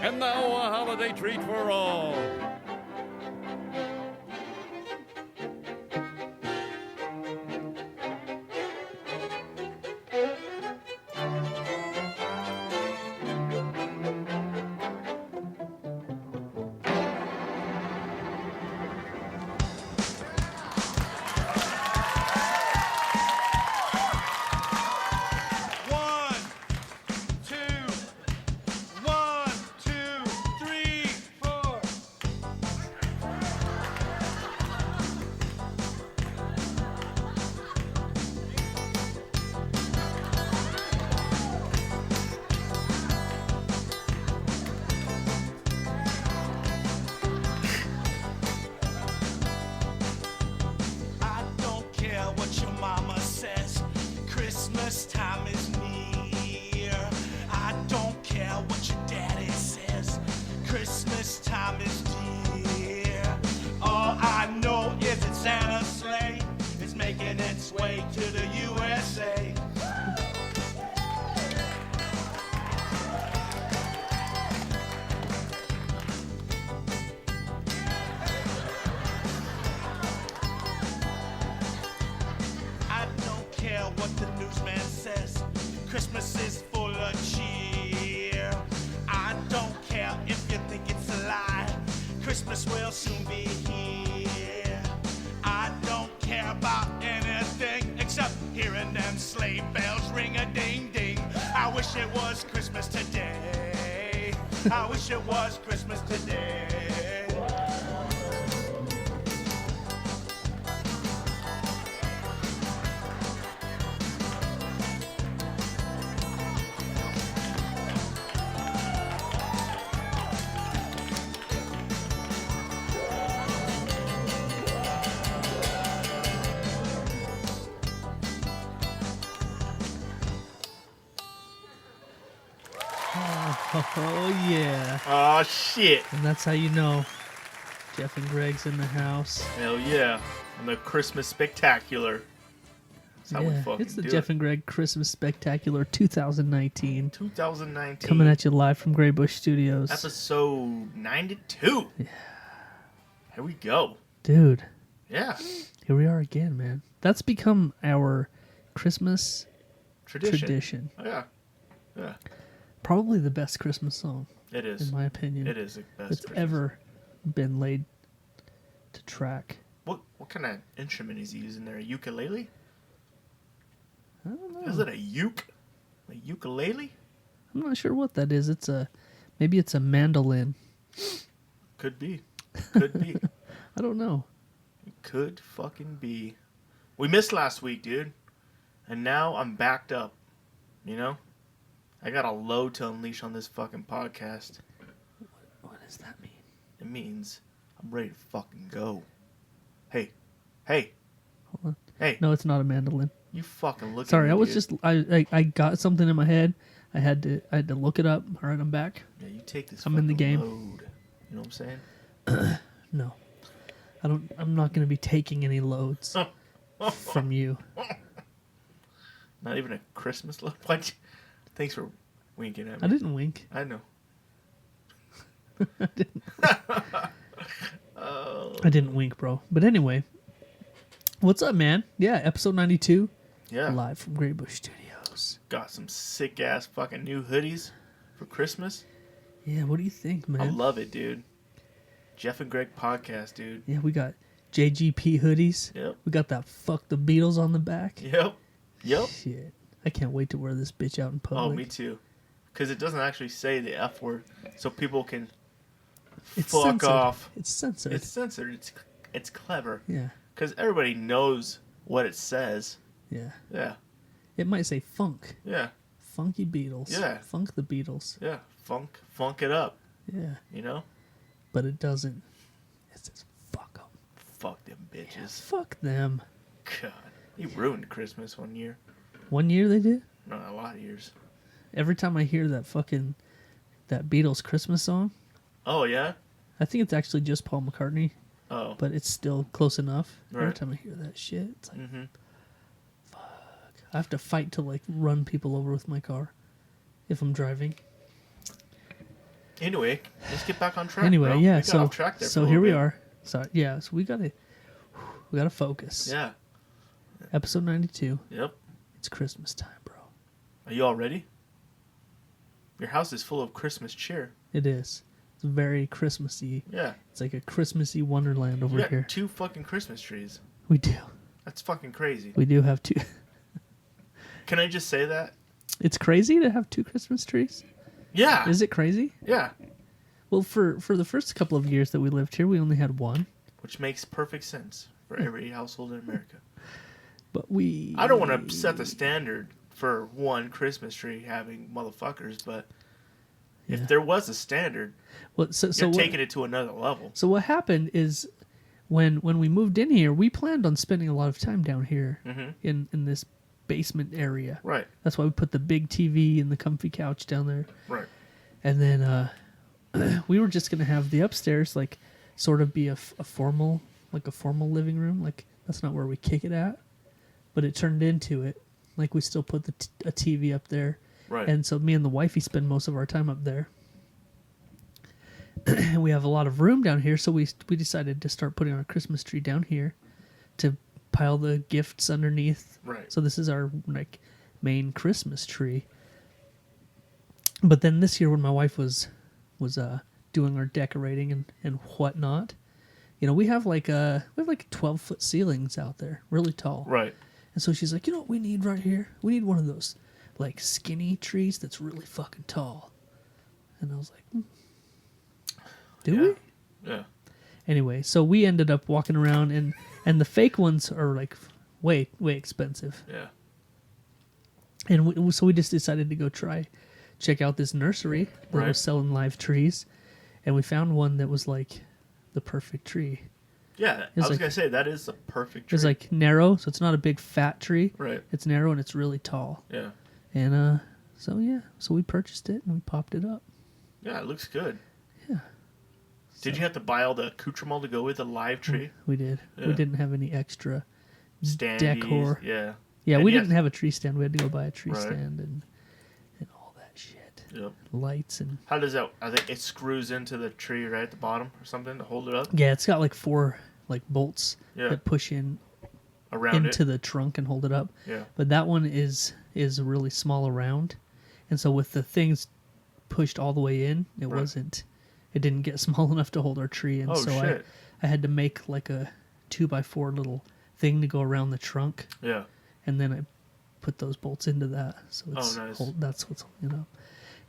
And now a holiday treat for all. I don't care what your mama says. Christmas time is near. I don't care what your daddy says. Christmas time is dear. All I know is that Santa's sleigh is making its way to the USA. I don't care what the newsman says. Christmas is full of cheer. I don't care if you think it's a lie. Christmas will soon be here. I don't care about anything except hearing them sleigh bells ring a ding ding. I wish it was Christmas today. I wish it was Christmas today. Oh, yeah. Oh shit. And that's how you know Jeff and Greg's in the house. Hell yeah. On the Christmas Spectacular. That's how we fucking it's the do Jeff it. and Greg Christmas Spectacular 2019. 2019. Coming at you live from Grey Bush Studios. Episode 92. Yeah. Here we go. Dude, Yeah. here we are again, man. That's become our Christmas Tradition. tradition. Oh, yeah. Yeah. Probably the best Christmas song, It is. in my opinion. It is the best That's Christmas. ever been laid to track. What kind of instrument is he using there? A ukulele? I don't know. Is it a uke? A ukulele? I'm not sure what that is. Maybe it's a mandolin. Could be. Could be. I don't know. It could fucking be. We missed last week, dude. And now I'm backed up. You know? I got a load to unleash on this fucking podcast. What does that mean? It means I'm ready to fucking go. Hey. Hey. Hold on. Hey. No, it's not a mandolin. You fucking look Sorry, at me, I was dude. just I got something in my head. I had to look it up. All right, I'm back. Yeah, you take this I'm in the fucking game. load. You know what I'm saying? No, I'm not going to be taking any loads from you. Not even a Christmas load? What? Thanks for winking at me. I didn't wink. I know. I didn't wink, bro. But anyway, what's up, man? Yeah, episode 92, Yeah. live from Grey Bush Studios. Got some sick ass fucking new hoodies for Christmas. Yeah, what do you think, man? I love it, dude. Jeff and Greg podcast, dude. Yeah, we got JGP hoodies. Yep. We got that "Fuck the Beatles" on the back. Yep. Yep. Shit, I can't wait to wear this bitch out in public. Oh, me too. Because it doesn't actually say the F word, so people can It's fuck censored. off. It's censored. It's censored. It's clever. Yeah, Because everybody knows what it says. yeah. Yeah. It might say funk. Yeah. Funky Beatles. Yeah. Funk the Beatles. Yeah. Funk it up. Yeah. You know? But it doesn't. It says fuck them. Fuck them bitches. Fuck them. God. He ruined Christmas one year. 1 year they did? No, a lot of years. Every time I hear that Beatles Christmas song, Oh, yeah? I think it's actually just Paul McCartney, Oh. but it's still close enough. Every Right. time I hear that shit, it's like, Mm-hmm. I have to fight to like run people over with my car if I'm driving. Anyway, let's get back on track. Anyway, bro. yeah. We got off track there for So a here little we bit. are. So yeah. So we gotta focus. Yeah. Episode 92. Yep. It's Christmas time, bro. Are you all ready? Your house is full of Christmas cheer. It is. It's very Christmassy. Yeah. It's like a Christmassy wonderland We over got here. 2 fucking Christmas trees. We do. That's fucking crazy. We do have 2. Can I just say that? It's crazy to have 2 Christmas trees. Yeah. Is it crazy? Yeah. Well, for the first couple of years that we lived here, we only had 1. Which makes perfect sense for every household in America. But we. I don't want to set the standard for 1 Christmas tree having motherfuckers, but Yeah. if there was a standard, Well, so you're what, taking it to another level. so what happened is when we moved in here, we planned on spending a lot of time down here in this basement area. Right. That's why we put the big TV and the comfy couch down there. Right. And then we were just gonna have the upstairs like sort of be a formal living room. Like that's not where we kick it at, but it turned into it. Like we still put a TV up there, Right. and so me and the wifey spend most of our time up there. And we have a lot of room down here, so we decided to start putting our Christmas tree down here to pile the gifts underneath. Right. So this is our like main Christmas tree. But then this year when my wife was doing our decorating and whatnot, you know, we have like 12-foot ceilings out there, really tall. Right. And so she's like, you know what we need right here? We need one of those like skinny trees that's really fucking tall. And I was like, do we? Yeah. Anyway, so we ended up walking around and the fake ones are like way expensive. Yeah. And so we just decided to go check out this nursery that Right. was selling live trees, and we found one that was like the perfect tree. Yeah. I It's was like- going to say, that is the perfect tree. It's like narrow, so it's not a big fat tree. Right. It's narrow and it's really tall. Yeah. And so we purchased it and we popped it up. Yeah, it looks good. Yeah. Did you have to buy all the accoutrement to go with the live tree? We did. Yeah. We didn't have any extra Standees, decor. Yeah. Yeah, And we yes- didn't have a tree stand. We had to go buy a tree Right. stand and all that shit. Yep. Lights and How does that? I think it screws into the tree right at the bottom or something to hold it up yeah, it's got like 4 like bolts Yeah. that push in around into it. the trunk and hold it up. Yeah. But that one is really small around, and so with the things pushed all the way in, it didn't get small enough to hold our tree, and Oh, so shit. I had to make like a 2x4 little thing to go around the trunk, Yeah. and then I put those bolts into that, so it's nice. that's what's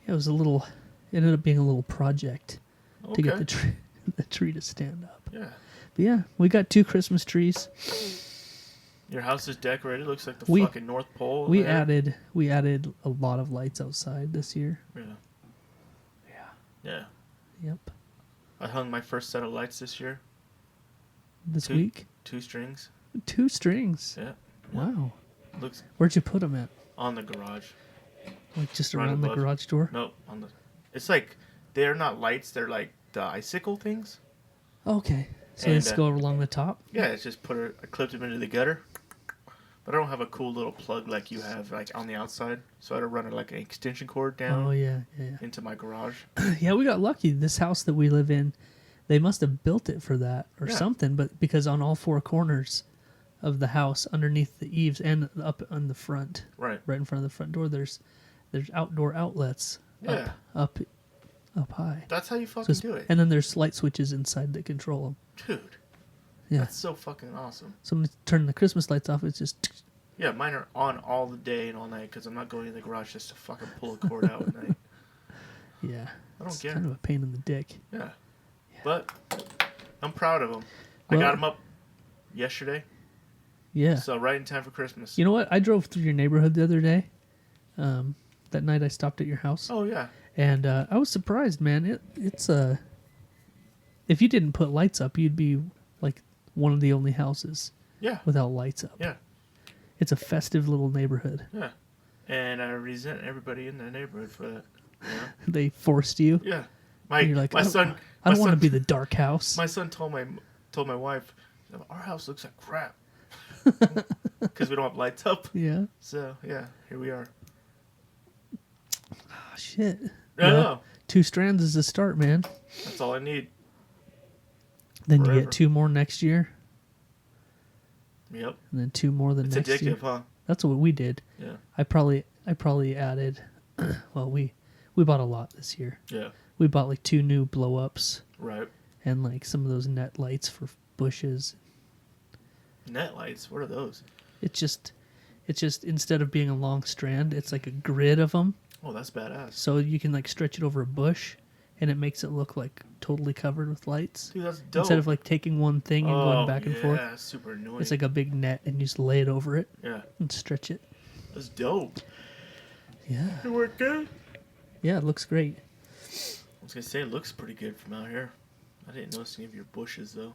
it was it ended up being a little project to get Okay. the tree to stand up. Yeah. But yeah, we got 2 Christmas trees. Your house is decorated. Looks like the We- fucking North Pole. We there. added a lot of lights outside this year. Yeah. Yeah. Yeah. Yep. I hung my first set of lights this year. This 2 week, 2 strings. 2 strings. Yeah. Wow. Looks Where'd you put them at? on the garage. Like just Right around the above. garage door? No, on the. It's like they're not lights. They're like the icicle things. Okay. So they And, just go along the top? Yeah, it's just I clipped them into the gutter. But I don't have a cool little plug like you have like on the outside. So I had to run it like an extension cord down Oh, yeah. into my garage. Yeah, we got lucky. This house that we live in, they must have built it for that or Yeah. something, but because on all 4 corners of the house, underneath the eaves and up on the front, Right. right in front of the front door, there's outdoor outlets Yeah. up high. That's how you So fucking it's- do it. And then there's light switches inside that control them. Dude, Yeah. that's so fucking awesome. So when you turn the Christmas lights off, it's just Yeah, mine are on all the day and all night because I'm not going to the garage just to fucking pull a cord out at night. yeah. I don't It's care. kind of a pain in the dick. Yeah. But I'm proud of them. I Well- got them up yesterday, Yeah. so right in time for Christmas. You know what? I drove through your neighborhood the other day. That night I stopped at your house, Oh, yeah. and I was surprised, man. It's if you didn't put lights up, you'd be like one of the only houses Yeah. without lights up. Yeah. It's a festive little neighborhood. Yeah. And I resent everybody in the neighborhood for that. You know? They forced you. Yeah. And you're like, my I don't, son. I don't my want to son- be the dark house. My son told my wife, our house looks like crap because we don't have lights up. Yeah. So yeah, here we are. Oh, shit. I Well, know. 2 strands is the start, man. That's all I need. Then you Forever. get 2 more next year, Yep. and then 2 more the It's next addictive, year. huh? That's what we did. Yeah. I probably added. Well, we bought a lot this year. Yeah. We bought like 2 new blow ups Right. and like some of those net lights for bushes. Net lights. What are those? It's just instead of being a long strand, it's like a grid of them. Oh, that's badass. So you can like stretch it over a bush, and it makes it look like totally covered with lights. Dude, that's dope. Instead of like taking one thing and going back and forth, Yeah, super annoying. it's like a big net, and you just lay it over it yeah, and stretch it. that's dope. Yeah, It worked good. yeah, it looks great. I was gonna say it looks pretty good from out here. I didn't notice any of your bushes though.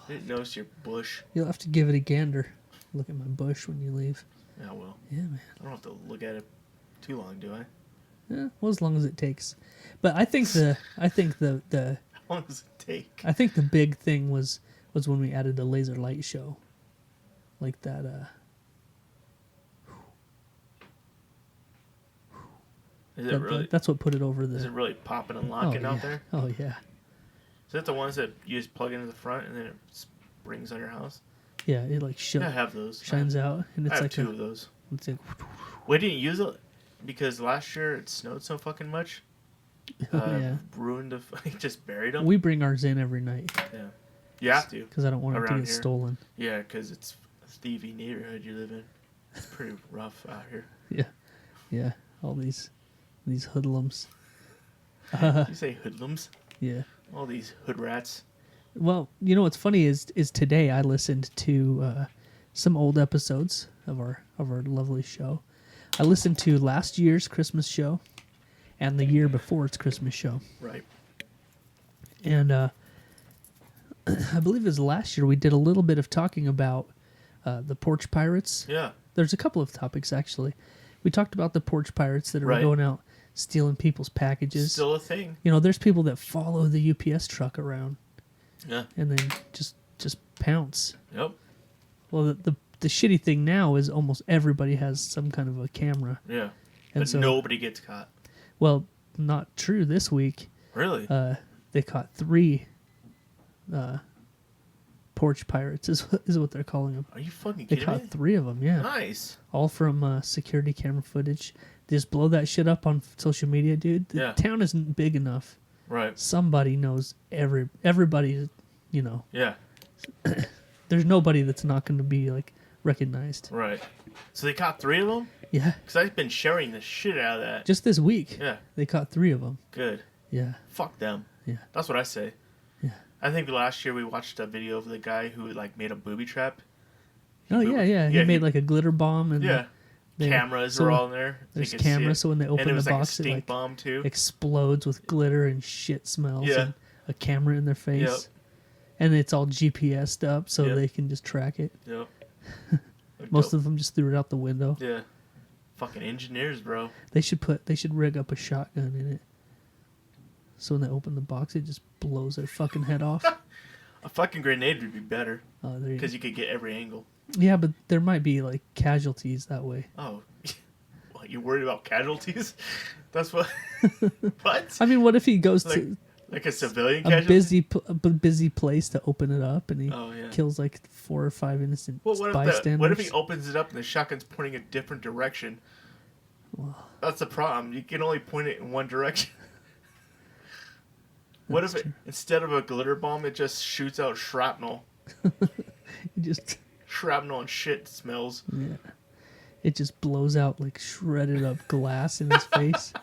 I didn't notice your bush. You'll have to give it a gander. Look at my bush when you leave. Yeah, well, Yeah, man. I don't have to look at it too long, do I? Yeah, well, as long as it takes. But I think the How long does it take? I think the big thing was when we added the laser light show, like that. Is it really? That's what put it over Is it the. really popping and locking yeah. out there? Oh yeah, Is that the ones that you just plug into the front and then it springs on your house? yeah. It like I have those. shines out, and I it's have like 2 of those. it's like We didn't use it because last year it snowed so fucking much. yeah. Ruined the. Just buried them. We bring ours in every night Yeah. You have to. because I don't want it to Around get here. stolen. Yeah, because it's a thievy neighborhood you live in. It's pretty rough out here. Yeah, yeah. All these hoodlums. You say hoodlums? Yeah. All these hood rats. Well, you know what's funny is today I listened to some old episodes of our lovely show. I listened to last year's Christmas show and the year before its Christmas show. Right. And I believe it was last year we did a little bit of talking about the porch pirates. Yeah. There's a couple of topics actually. We talked about the porch pirates that are Right. going out stealing people's packages. Still a thing. You know, there's people that follow the UPS truck around Yeah. and then just pounce. Yep. Well, the shitty thing now is almost everybody has some kind of a camera. Yeah. And But so- nobody gets caught. Well, not true this week. Really? They caught 3 porch pirates is what they're calling them. Are you fucking They kidding caught me? 3 of them, yeah. Nice. All from security camera footage. They just blow that shit up on social media, dude. The Yeah. town isn't big enough. Right. Somebody knows everybody, you know. Yeah. There's nobody that's not going to be like recognized. Right. So they caught 3 of them? Yeah. Because I've been sharing the shit out of that. Just this week. Yeah. They caught 3 of them. Good. Yeah. Fuck them. Yeah. That's what I say. Yeah. I think last year we watched a video of the guy who like made a booby trap. Oh yeah, yeah. He Yeah, made like a glitter bomb and Yeah. they- Cameras so were all in there. They there's could see cameras, it. so when they And open it the was box, like a it stink like bomb too. explodes with glitter and shit smells. Yeah. And a camera in their face, Yep. and it's all GPS'd up so Yep. they can just track it. Yep. Most of them just threw it out the window. Yeah. Fucking engineers, bro. They should rig up a shotgun in it, so when they open the box, it just blows their fucking head off. A fucking grenade would be better There you because go. you could get every angle. Yeah, but there might be like casualties that way. Oh, what, you worried about casualties? That's what. What? I mean, what if he goes Like to like a civilian a casualty? busy place to open it up, and he Oh, yeah. kills like 4 or 5 innocent Well, what bystanders? what if he opens it up and the shotgun's pointing a different direction? That's the problem. You can only point it in one direction. What if That's it, instead of a glitter bomb, it just shoots out shrapnel? He just Shrapnel and shit smells. yeah, it just blows out like shredded up glass in his face,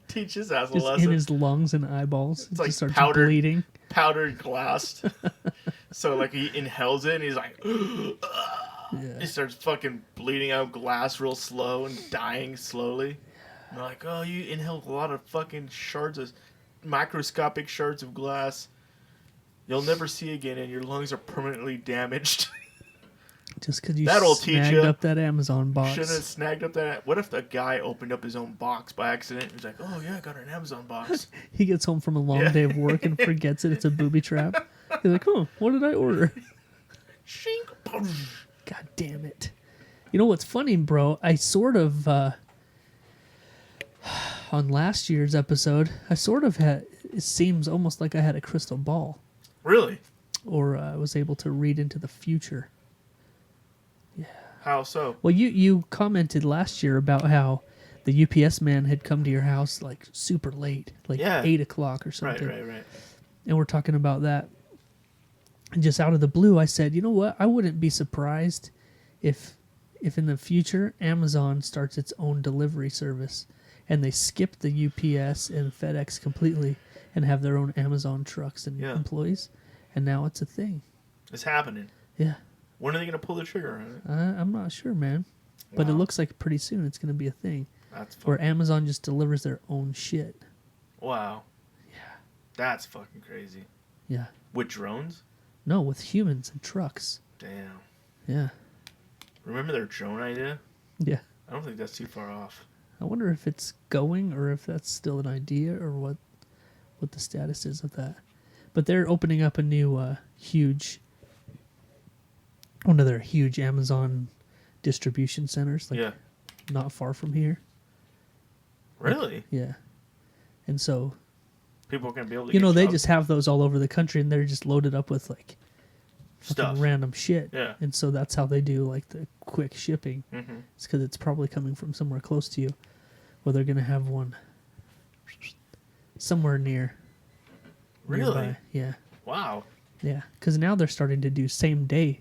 Teach his ass a just lesson. in his lungs and eyeballs. It It's like just starts powdered- bleeding. Powdered glass. So like he inhales it and he's like, Yeah. he starts fucking bleeding out glass real slow and dying slowly. And they're like, oh, you inhaled a lot of fucking shards of microscopic shards of glass. You'll never see again, and your lungs are permanently damaged. Just because you That'll teach snagged ya. up that Amazon Shouldn't have box. snagged up that. What if the guy opened up his own box by accident? He's like, oh yeah, I got an Amazon box. He gets home from a long Yeah. day of work and forgets it. It's a booby trap. He's like, oh, what did I order? Shink. God damn it. You know what's funny, bro? I sort of on last year's episode, I sort of had. It seems almost like I had a crystal ball, Really? or I was able to read into the future. How so? Well, you commented last year about how the UPS man had come to your house like super late, like Yeah. 8 o'clock or Right, something. right. And we're talking about that. And just out of the blue, I said, you know what? I wouldn't be surprised if in the future Amazon starts its own delivery service and they skip the UPS and FedEx completely and have their own Amazon trucks and Yeah. employees. And now it's a thing. It's happening. Yeah. When are they going to pull the trigger on it? I'm not sure, man. But it Wow. looks like pretty soon it's going to be a thing That's where fucking, Amazon just delivers their own shit. wow. Yeah. That's fucking crazy. Yeah. With drones? No, with humans and trucks. Damn. Yeah. Remember their drone idea? Yeah. I don't think that's too far off. I wonder if it's going or if that's still an idea or what the status is of that. But they're opening up a new one of their huge Amazon distribution centers, like Yeah. not far from here. Really? Yeah. And so, People are going to be able to you get know, they jobs? just have those all over the country and they're just loaded up with like fucking Stuff. random shit. Yeah. And so that's how they do like the quick shipping. Mhm. It's because it's probably coming from somewhere close to you, or they're gonna have one somewhere near. Really? Nearby. Yeah, Wow. yeah. Because now they're starting to do same day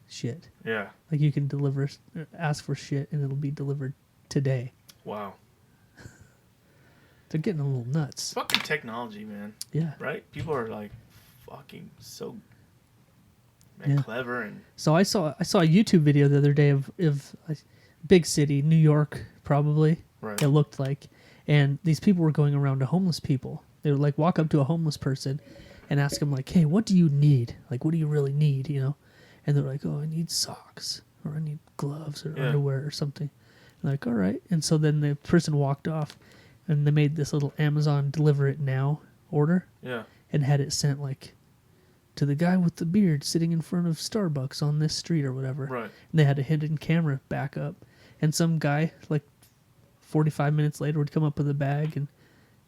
shit. Yeah. Like you can ask for shit, and it'll be delivered today. Wow. They're getting a little nuts. Fucking technology, man. Yeah. Right? People are like fucking so man, Yeah. clever and So I saw a YouTube video the other day of a big city, New York, probably. right. It looked like, and these people were going around to homeless people. They would like walk up to a homeless person and ask them like, "Hey, what do you need? Like, what do you really need? You know?" And they're like, "Oh, I need socks, or I need gloves, or Yeah. underwear, or something." And like, all right. And so then the person walked off, and they made this little Amazon deliver it now order Yeah. and had it sent like to the guy with the beard sitting in front of Starbucks on this street or whatever. Right. And they had a hidden camera back up, and some guy like 45 minutes later would come up with a bag and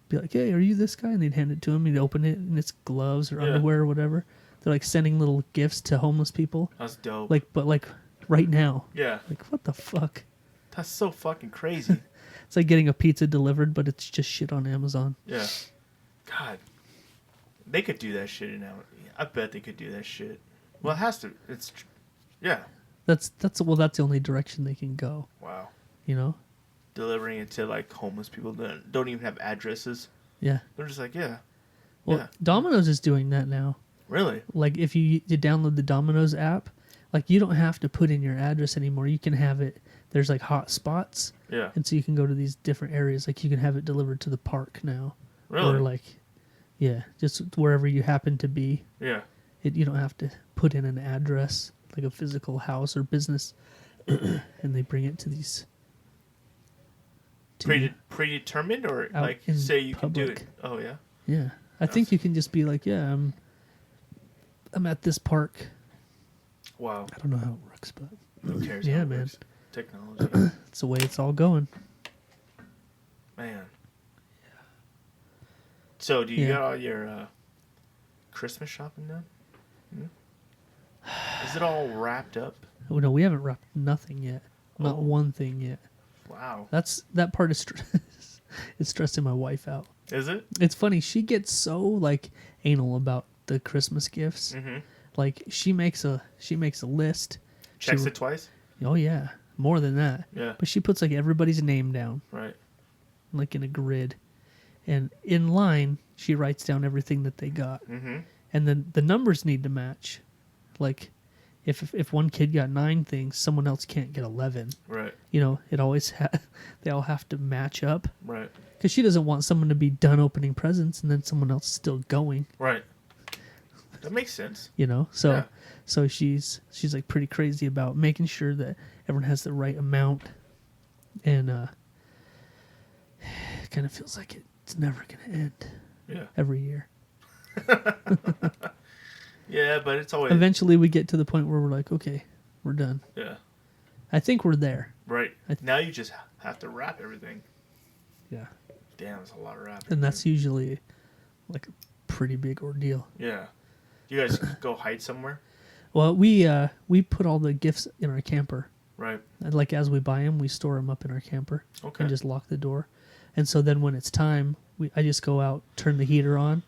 be like, "Hey, are you this guy?" And they'd hand it to him. He'd open it, and it's gloves or Yeah. underwear or whatever. They're like sending little gifts to homeless people, That's dope. but right now. yeah. Like, what the fuck? That's so fucking crazy. It's like getting a pizza delivered, but it's just shit on Amazon. Yeah. God. They could do that shit now. I bet they could do that shit. Well, it has to. Yeah. That's the only direction they can go. Wow. You know? Delivering it to like homeless people that don't even have addresses. Yeah. They're just like, yeah. Well, Yeah. Domino's is doing that now. Really? Like if you download the Domino's app, like you don't have to put in your address anymore. You can have it. There's like hot spots, Yeah. and so you can go to these different areas. Like you can have it delivered to the park now, Really? or like, yeah, just wherever you happen to be. Yeah. You don't have to put in an address, like a physical house or business, and they bring it to these. to- Predetermined or Out like in say you can do public. it? Oh yeah. Yeah, I think you can just be like, yeah, I'm at this park. Wow. I don't know how it works, but Who cares? Yeah, how it man. works? Technology. it's the way it's all going. Man. So do you Yeah. got all your Christmas shopping done? Is it all wrapped up? Oh, no, we haven't wrapped nothing yet. Not Oh. one thing yet. Wow. That part is is stressing my wife out. Is it? It's funny. She gets so like anal about the Christmas gifts. Mm-hmm. Like she makes a list. Checks She- it twice? Oh yeah, more than that. Yeah. But she puts like everybody's name down, Right. like in a grid, and in line she writes down everything that they got, Mm-hmm. and then the numbers need to match. Like, if one kid got 9 things, someone else can't get 11. Right. You know, it always they all have to match up. Right. Because she doesn't want someone to be done opening presents and then someone else still going. Right. That makes sense. You know, so Yeah. so she's like pretty crazy about making sure that everyone has the right amount, and it kind of feels like it's never gonna end Yeah. every year. Yeah, but it's always Eventually, we get to the point where we're like, okay, we're done. yeah. I think we're there. Right. I- Now you just have to wrap everything. Yeah. Damn, that's a lot of wrapping. And that's usually like a pretty big ordeal. Yeah. You guys go hide somewhere? Well, we put all the gifts in our camper. Right. And like as we buy them, we store them up in our camper Okay. and just lock the door. And so then when it's time, I just go out, turn the heater on,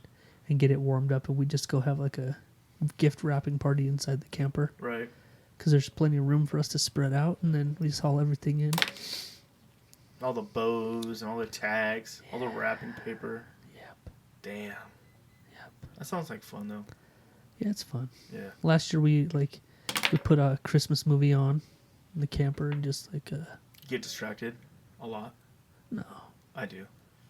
and get it warmed up, and we just go have like a gift wrapping party inside the camper Right. because there's plenty of room for us to spread out, and then we just haul everything in. All the bows and all the tags, all the wrapping paper. Yep. Damn. Yep. That sounds like fun though. Yeah, it's fun. Yeah. Last year we put a Christmas movie on in the camper and just like You get distracted a lot. no. I do.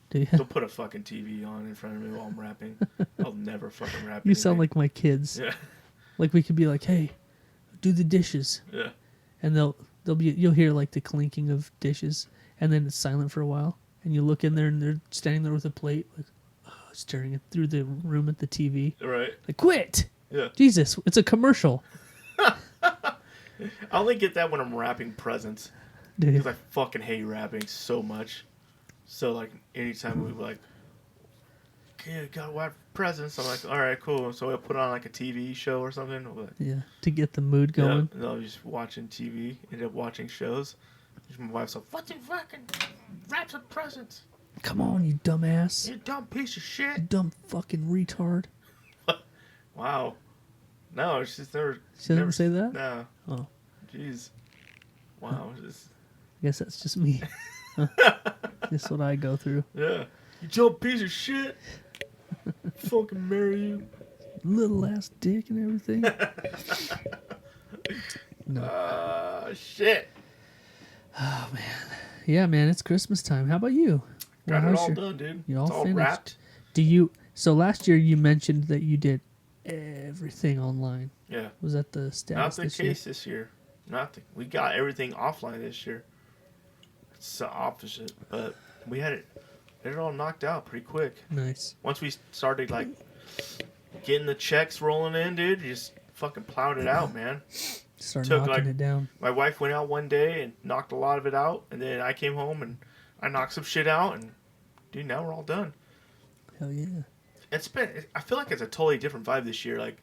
Do you? Don't put a fucking TV on in front of me while I'm rapping. I'll never fucking rap. You sound anything. like my kids. Yeah. Like we could be like, hey, do the dishes. Yeah. And you'll hear like the clinking of dishes, and then it's silent for a while, and you look in there and they're standing there with a plate, like staring through the room at the TV, Right. like quit, Yeah. Jesus, it's a commercial, I only get that when I'm wrapping presents dude. because I fucking hate rapping so much. So like anytime we like, okay, gotta wrap presents, I'm like, all right, cool. So I put on like a TV show or something. We'll be like, Yeah, to get the mood going. yeah, and I'm just watching TV, end up watching shows. My wife's like, what the fucking wrap some presents? Come on, you dumbass, You dumb piece of you shit. dumb fucking retard. Wow. No, she's never. She doesn't never say that? No. Oh, Jeez. Wow. Just, I guess that's just me. Huh. That's what I go through. yeah. You dumb piece of shit. Fucking marry you. Little ass dick and everything. No. Shit. Oh man, yeah, man, it's Christmas time. How about you? Got Well, it how's all your- done, dude. You all It's all finished? wrapped. Do you? So last year you mentioned that you did everything online. Yeah. Was that the Not status the this case this year. We got everything offline this year. It's the opposite, but we had it all knocked out pretty quick. year? Nice. Once we started like getting the checks rolling in, dude, you just fucking plowed it out, man. Start Took, knocking like- it down. My wife went out one day and knocked a lot of it out, and then I came home and I knocked some shit out, and dude, now we're all done. Hell yeah. I feel like it's a totally different vibe this year. Like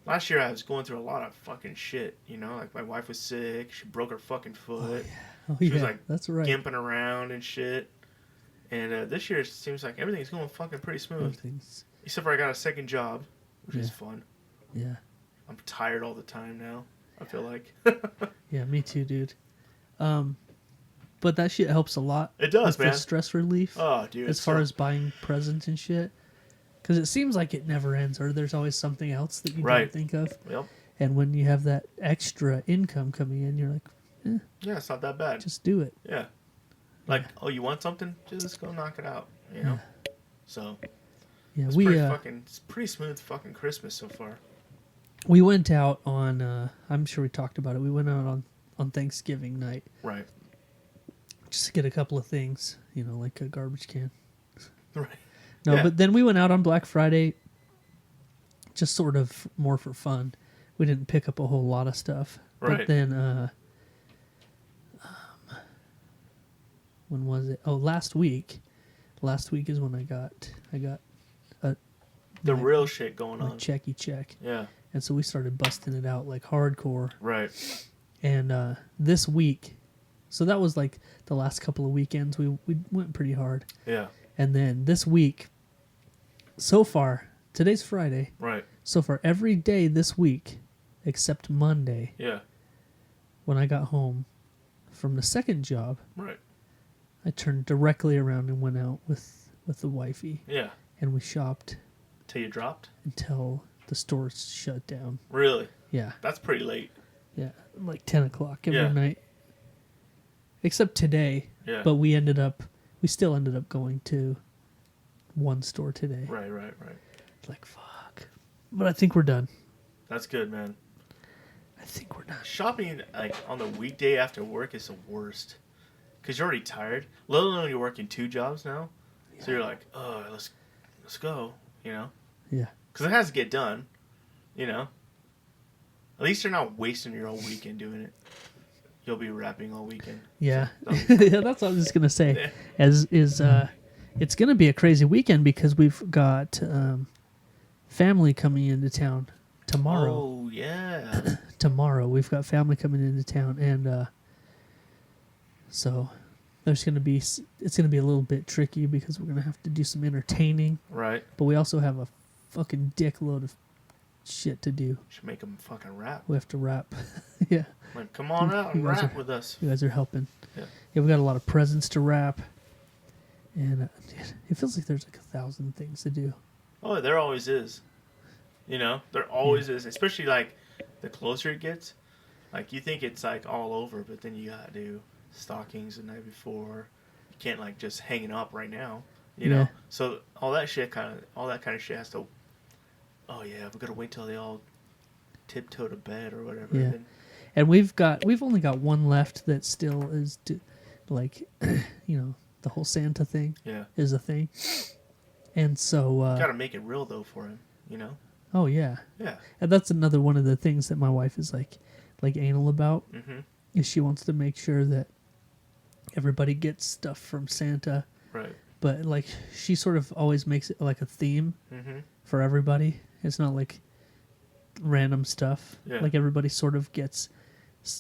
last year, I was going through a lot of fucking shit. You know, like my wife was sick, she broke her fucking foot, Oh She yeah. was, like, That's right. gimping around and shit. And this year, it seems like everything's going fucking pretty smooth. Everything's- Except for I got a second job, which is Yeah. fun. Yeah. I'm tired all the time now. I feel like Yeah. Me too, dude. But that shit helps a lot. it does, with man. the stress relief. Oh, dude. as far as buying presents and shit. Because it seems like it never ends, or there's always something else that you Right. don't think of. Yep. And when you have that extra income coming in, you're like, Yeah, it's not that bad. just do it. Yeah. Like, oh, you want something? Just go knock it out. You know. So Yeah, it's it's pretty smooth fucking Christmas so far. we went out on. I'm sure we talked about it. We went out on Thanksgiving night Right. just to get a couple of things, like a garbage can. Right. No, Yeah. but then we went out on Black Friday, just sort of more for fun. We didn't pick up a whole lot of stuff. Right. But then, when was it? Oh, last week. Last week is when I got The my- real shit going my on. checky check, Yeah. and so we started busting it out like hardcore. Right. And this week, so that was like the last couple of weekends. We went pretty hard, Yeah. and then this week, so far, today's Friday. Right. So far, every day this week, except Monday, Yeah. when I got home from the second job, Right. I turned directly around and went out with the wifey, Yeah. and we shopped Till you dropped? until the stores shut down. Really? Yeah, That's pretty late. yeah, like 10 o'clock every Yeah. night. Except today, Yeah. but we still ended up going to one store today. Right. Like, fuck. But I think we're done. That's good, man. I think we're done. Shopping like on the weekday after work is the worst. Cause you're already tired. Let alone you're working 2 jobs now. So you're like, oh, let's go. You know. Yeah. Cause it has to get done. You know. At least you're not wasting your whole weekend doing it. You'll be rapping all weekend. Yeah. So, Yeah, that's what I was just gonna say. Yeah. it's going to be a crazy weekend because we've got family coming into town tomorrow. Oh yeah. Tomorrow we've got family coming into town, and so there's going to be it's going to be a little bit tricky because we're going to have to do some entertaining, Right. but we also have a fucking dickload of shit to do. Should make them fucking rap. We have to rap. Yeah, Like, come on out and You guys rap are- with us. you guys are helping. Yeah. Yeah, we got a lot of presents to wrap, and it feels like there's like 1,000 things to do. Oh, there always is. You know, there always is. Especially like the closer it gets. Like you think it's like all over, but then you gotta do stockings the night before. You can't like just hang it up right now. You Yeah. know, so all that kind of shit has to. Oh yeah, we gotta wait till they all tiptoe to bed or whatever. Yeah. Then, And we've only got one left that still is like, you know, the whole Santa thing yeah, is a thing, and so gotta make it real though for him. You know. oh yeah, Yeah. and that's another one of the things that my wife is like anal about Mhm. is she wants to make sure that everybody gets stuff from Santa, Right. but like she sort of always makes it like a theme Mhm. for everybody. It's not like random stuff. Yeah. Like everybody sort of gets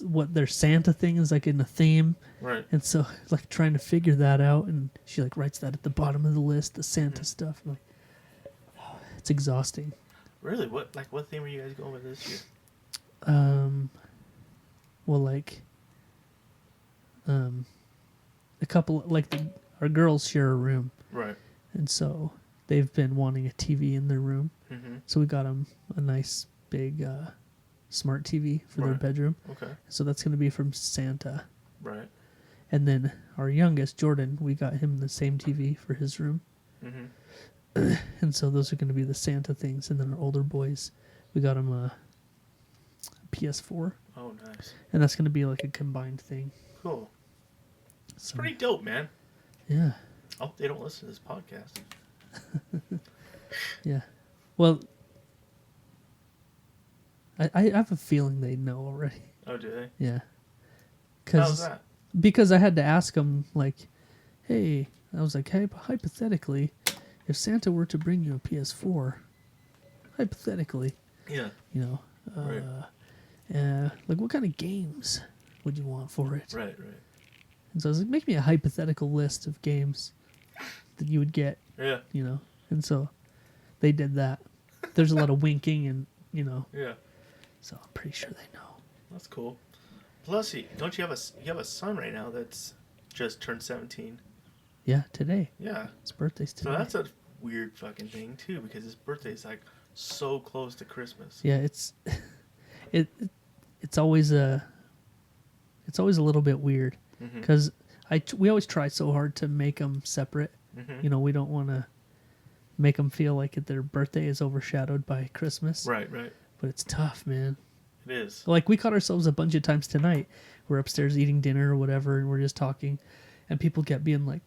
what their Santa thing is like in a theme. Right. And so, like, trying to figure that out, and she, like, writes that at the bottom of the list, the Santa stuff. I'm like, oh, it's exhausting. Really? What theme are you guys going with this year? Well, like, a couple, like, our girls share a room, Right. and so they've been wanting a TV in their room. Mhm. So we got them a nice, big, smart TV for their Right. bedroom. Okay. So that's going to be from Santa. Right. And then our youngest, Jordan, we got him the same TV for his room. Mhm. And so those are going to be the Santa things. And then our older boys, we got them a PS4. Oh, nice. And that's going to be like a combined thing. Cool. It's So, pretty dope, man. yeah. Oh, they don't listen to this podcast. Yeah. Well, I have a feeling they know already. Oh, do they? Yeah. How's that? Because I had to ask them, like, hey, I was like, hey, hypothetically, if Santa were to bring you a PS4, hypothetically, Yeah. you know, Right. like, what kind of games would you want for it? Right. And so I was like, make me a hypothetical list of games that you would get, Yeah. you know. And so they did that. There's a lot of winking and, you know, Yeah. so I'm pretty sure they know. That's cool. Plus, don't you have a son right now that's just turned 17? Yeah, today. Yeah. His birthday's today. So that's a weird fucking thing too, because his birthday's like so close to Christmas. Yeah, it's it's always a little bit weird Mhm. because we always try so hard to make them separate. Mhm. You know, we don't want to make them feel like their birthday is overshadowed by Christmas. Right. But it's tough, man. It is. Like we caught ourselves a bunch of times tonight. We're upstairs eating dinner or whatever, and we're just talking, and people kept being like,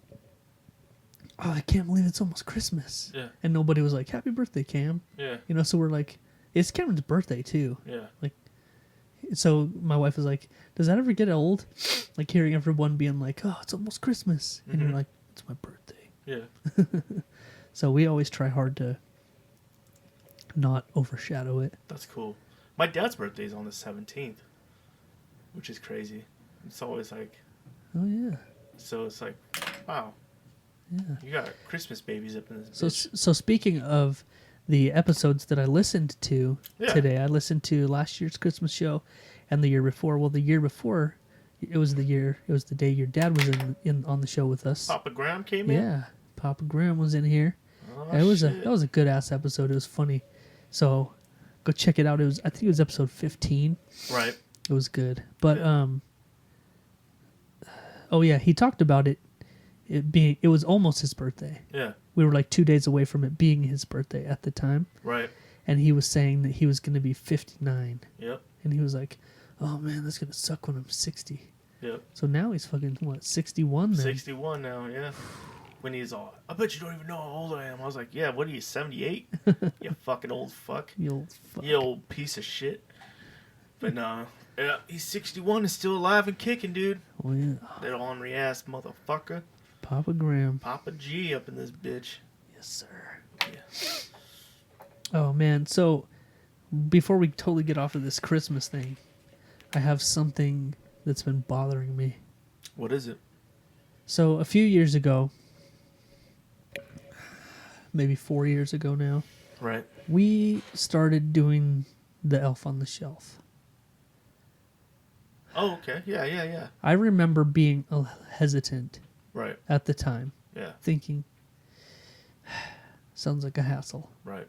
"Oh, I can't believe it's almost Christmas." Yeah. And nobody was like, "Happy birthday, Cam." Yeah. You know, so we're like, it's Cameron's birthday too. Yeah. So my wife was like, "Does that ever get old?" Like hearing everyone being like, "Oh, it's almost Christmas," and you're Mhm. like, "It's my birthday." Yeah. So we always try hard to not overshadow it. That's cool. My dad's birthday is on the 17th, which is crazy. It's always like, Oh yeah, so it's like, wow, yeah. you got Christmas babies up in this So bitch. so speaking of the episodes that I listened to Yeah. today, I listened to last year's Christmas show and the year before. Well, the year before, it was the day your dad was in on the show with us. Papa Graham came in? Yeah, Papa Graham was in here. Oh, It was shit. that was a good ass episode. It was funny. So go check it out. I think it was episode 15. Right. It was good. But Yeah. oh yeah, he talked about it was almost his birthday. Yeah. We were like 2 days away from it being his birthday at the time, Right. and he was saying that he was going to be 59, Yep. and he was like, "Oh man, that's going to suck when I'm 60." Yep. So now he's fucking what, 61 then? 61 now, yeah. When he's all, I bet you don't even know how old I am. I was like, yeah, what are you, 78? You fucking old fuck. You old fuck. You old piece of shit. But no, yeah, he's 61 and still alive and kicking, dude. Oh yeah, That ornery ass motherfucker. Papa Graham. Papa G up in this bitch. Yes, sir. Yeah. Oh, man. So, before we totally get off of this Christmas thing, I have something that's been bothering me. What is it? So, a few years ago, maybe 4 years ago now, Right. we started doing the Elf on the Shelf. Oh, okay. Yeah. I remember being hesitant Right. at the time, Yeah. thinking, sounds like a hassle. Right.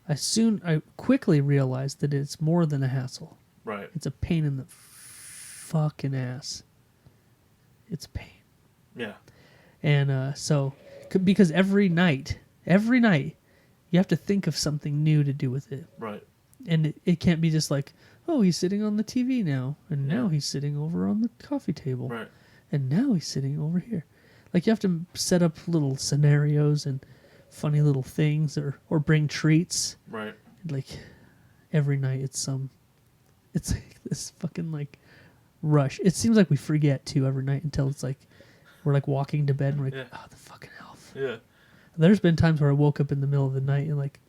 I quickly realized that it's more than a hassle. Right. It's a pain in the fucking ass. It's a pain. Yeah. And because every night, you have to think of something new to do with it. Right. And it can't be just like, oh, he's sitting on the TV now, and now Yeah. he's sitting over on the coffee table, Right. and now he's sitting over here. Like, you have to set up little scenarios and funny little things, or bring treats. Right. Like, every night it's like this fucking like rush. It seems like we forget too every night until it's like we're like walking to bed and we're like, Yeah. oh, the fucking elf. Yeah. There's been times where I woke up in the middle of the night and like,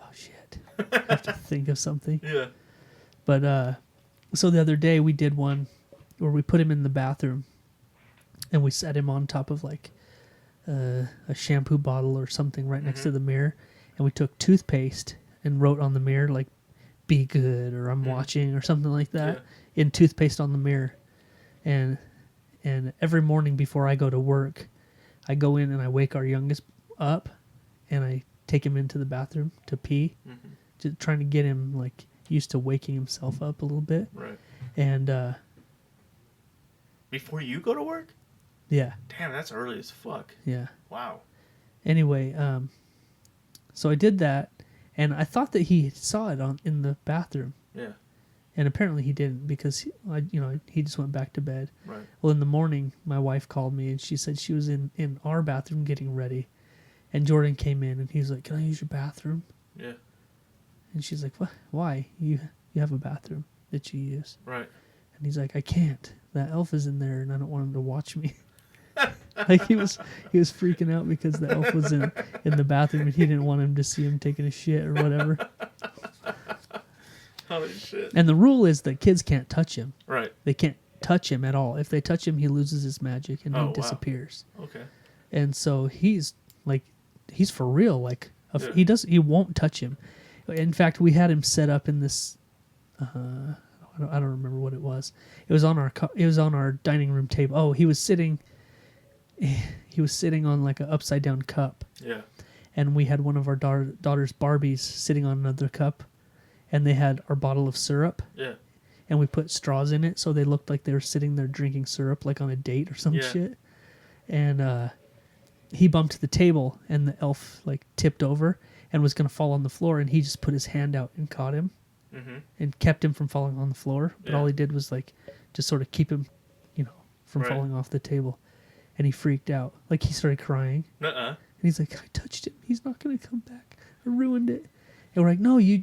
oh shit, I have to think of something. Yeah. But so the other day we did one where we put him in the bathroom and we set him on top of like a shampoo bottle or something right next to the mirror, and we took toothpaste and wrote on the mirror like, be good, or I'm watching, or something like that, in toothpaste on the mirror. And every morning before I go to work, I go in and I wake our youngest up and I take him into the bathroom to pee, just trying to get him like used to waking himself up a little bit. Right. And Before you go to work? yeah, Damn, that's early as fuck. yeah. Wow. Anyway, so I did that, and I thought that he saw it in the bathroom, Yeah. and apparently he didn't, because he just went back to bed. Right. Well, in the morning, my wife called me and she said she was in our bathroom getting ready, and Jordan came in and he was like, "Can I use your bathroom?" Yeah. And she's like, "What? Why? You have a bathroom that you use?" Right. And he's like, "I can't. That elf is in there, and I don't want him to watch me." Like he was freaking out because the elf was in the bathroom and he didn't want him to see him taking a shit or whatever. Holy shit. And the rule is that kids can't touch him. Right. They can't touch him at all. If they touch him, he loses his magic and Oh, he wow. disappears. Okay. And so he's for real. Like Yeah. he won't touch him. In fact, we had him set up in this. I don't remember what it was. It was on our dining room table. Oh, he was sitting on like an upside down cup, Yeah. and we had one of our daughter's Barbies sitting on another cup, and they had our bottle of syrup, Yeah. and we put straws in it so they looked like they were sitting there drinking syrup, like on a date or some Yeah. shit. And he bumped the table, and the elf like tipped over and was gonna fall on the floor, and he just put his hand out and caught him and kept him from falling on the floor. But Yeah. all he did was like just sort of keep him, from Right. falling off the table. And he freaked out. Like, he started crying. Nuh-uh. And he's like, I touched him. He's not going to come back. I ruined it. And we're like, no, you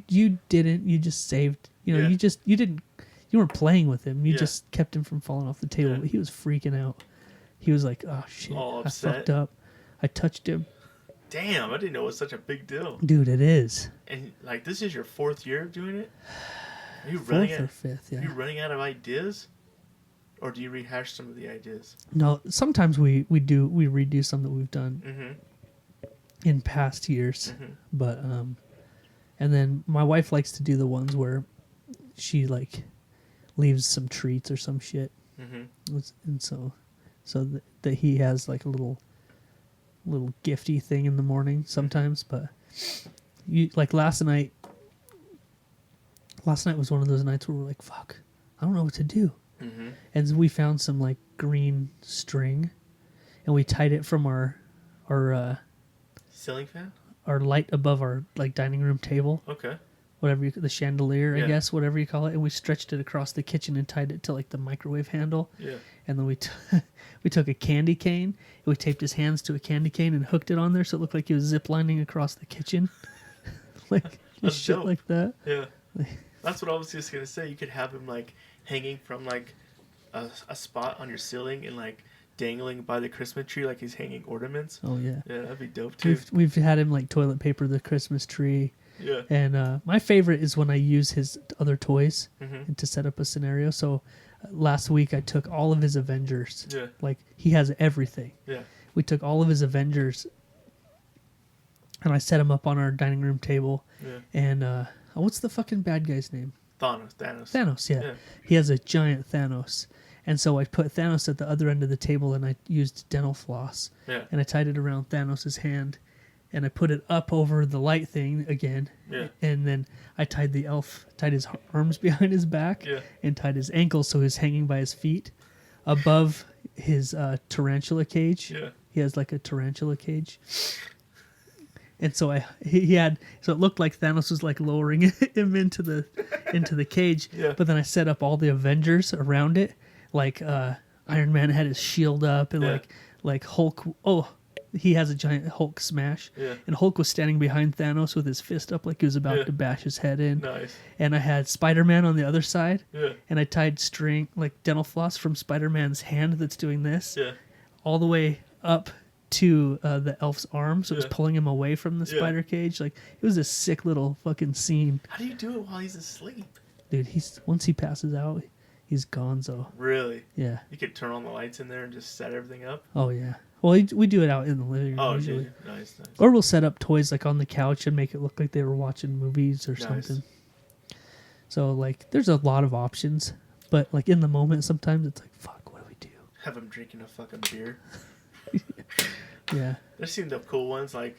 didn't. You just saved. Yeah. You weren't playing with him. You Yeah. just kept him from falling off the table. Yeah. But he was freaking out. He was like, oh, shit. All I upset. fucked up. I touched him. Damn, I didn't know it was such a big deal. Dude, it is. And like, this is your 4th year of doing it? Are you Fourth or fifth, Are yeah. you running out of ideas? Or do you rehash some of the ideas? No, sometimes we redo some that we've done Mm-hmm. in past years. Mhm. But and then my wife likes to do the ones where she like leaves some treats or some shit. Mm-hmm. And so that he has like a little gifty thing in the morning sometimes. But like last night was one of those nights where we're like, fuck, I don't know what to do. Mm-hmm. And so we found some like green string and we tied it from our Ceiling fan? light above our like dining room table, Okay. whatever the chandelier, I Yeah. guess, whatever you call it, and we stretched it across the kitchen and tied it to like the microwave handle. Yeah. And then we took a candy cane and we taped his hands to a candy cane and hooked it on there so it looked like he was ziplining across the kitchen. Like That's shit dope. like that. Yeah. That's what I was just gonna say. You could have him like hanging from like a spot on your ceiling and like dangling by the Christmas tree like he's hanging ornaments. Oh yeah. Yeah, that'd be dope too. We've had him like toilet paper the Christmas tree. Yeah. And my favorite is when I use his other toys Mm-hmm. to set up a scenario. So last week I took all of his Avengers. Yeah. Like he has everything. Yeah. We took all of his Avengers and I set him up on our dining room table. Yeah. And what's the fucking bad guy's name? Thanos. Thanos, yeah. Yeah. He has a giant Thanos. And so I put Thanos at the other end of the table and I used dental floss. Yeah. And I tied it around Thanos' hand. And I put it up over the light thing again. Yeah. And then I tied his arms behind his back. Yeah. And tied his ankles so he was hanging by his feet above his tarantula cage. Yeah. He has like a tarantula cage. And so it looked like Thanos was like lowering him into the cage. Yeah. But then I set up all the Avengers around it. Like Iron Man had his shield up and Yeah. like Hulk. Oh, he has a giant Hulk smash. Yeah. And Hulk was standing behind Thanos with his fist up like he was about Yeah. to bash his head in. Nice. And I had Spider-Man on the other side. Yeah. And I tied string, like dental floss from Spider-Man's hand that's doing this, Yeah. all the way up to the elf's arm. So it was Yeah. pulling him away from the Yeah. spider cage. Like, it was a sick little fucking scene. How do you do it while he's asleep? Dude, once he passes out, he's gonzo. Really? Yeah. You could turn on the lights in there and just set everything up? Oh, yeah. Well, we do it out in the living room Oh, usually. dude. Nice. Or we'll set up toys like on the couch and make it look like they were watching movies or Nice. something. So like, there's a lot of options, but like in the moment, sometimes it's like, fuck, what do we do? Have him drinking a fucking beer. Yeah, There seem the cool ones, like,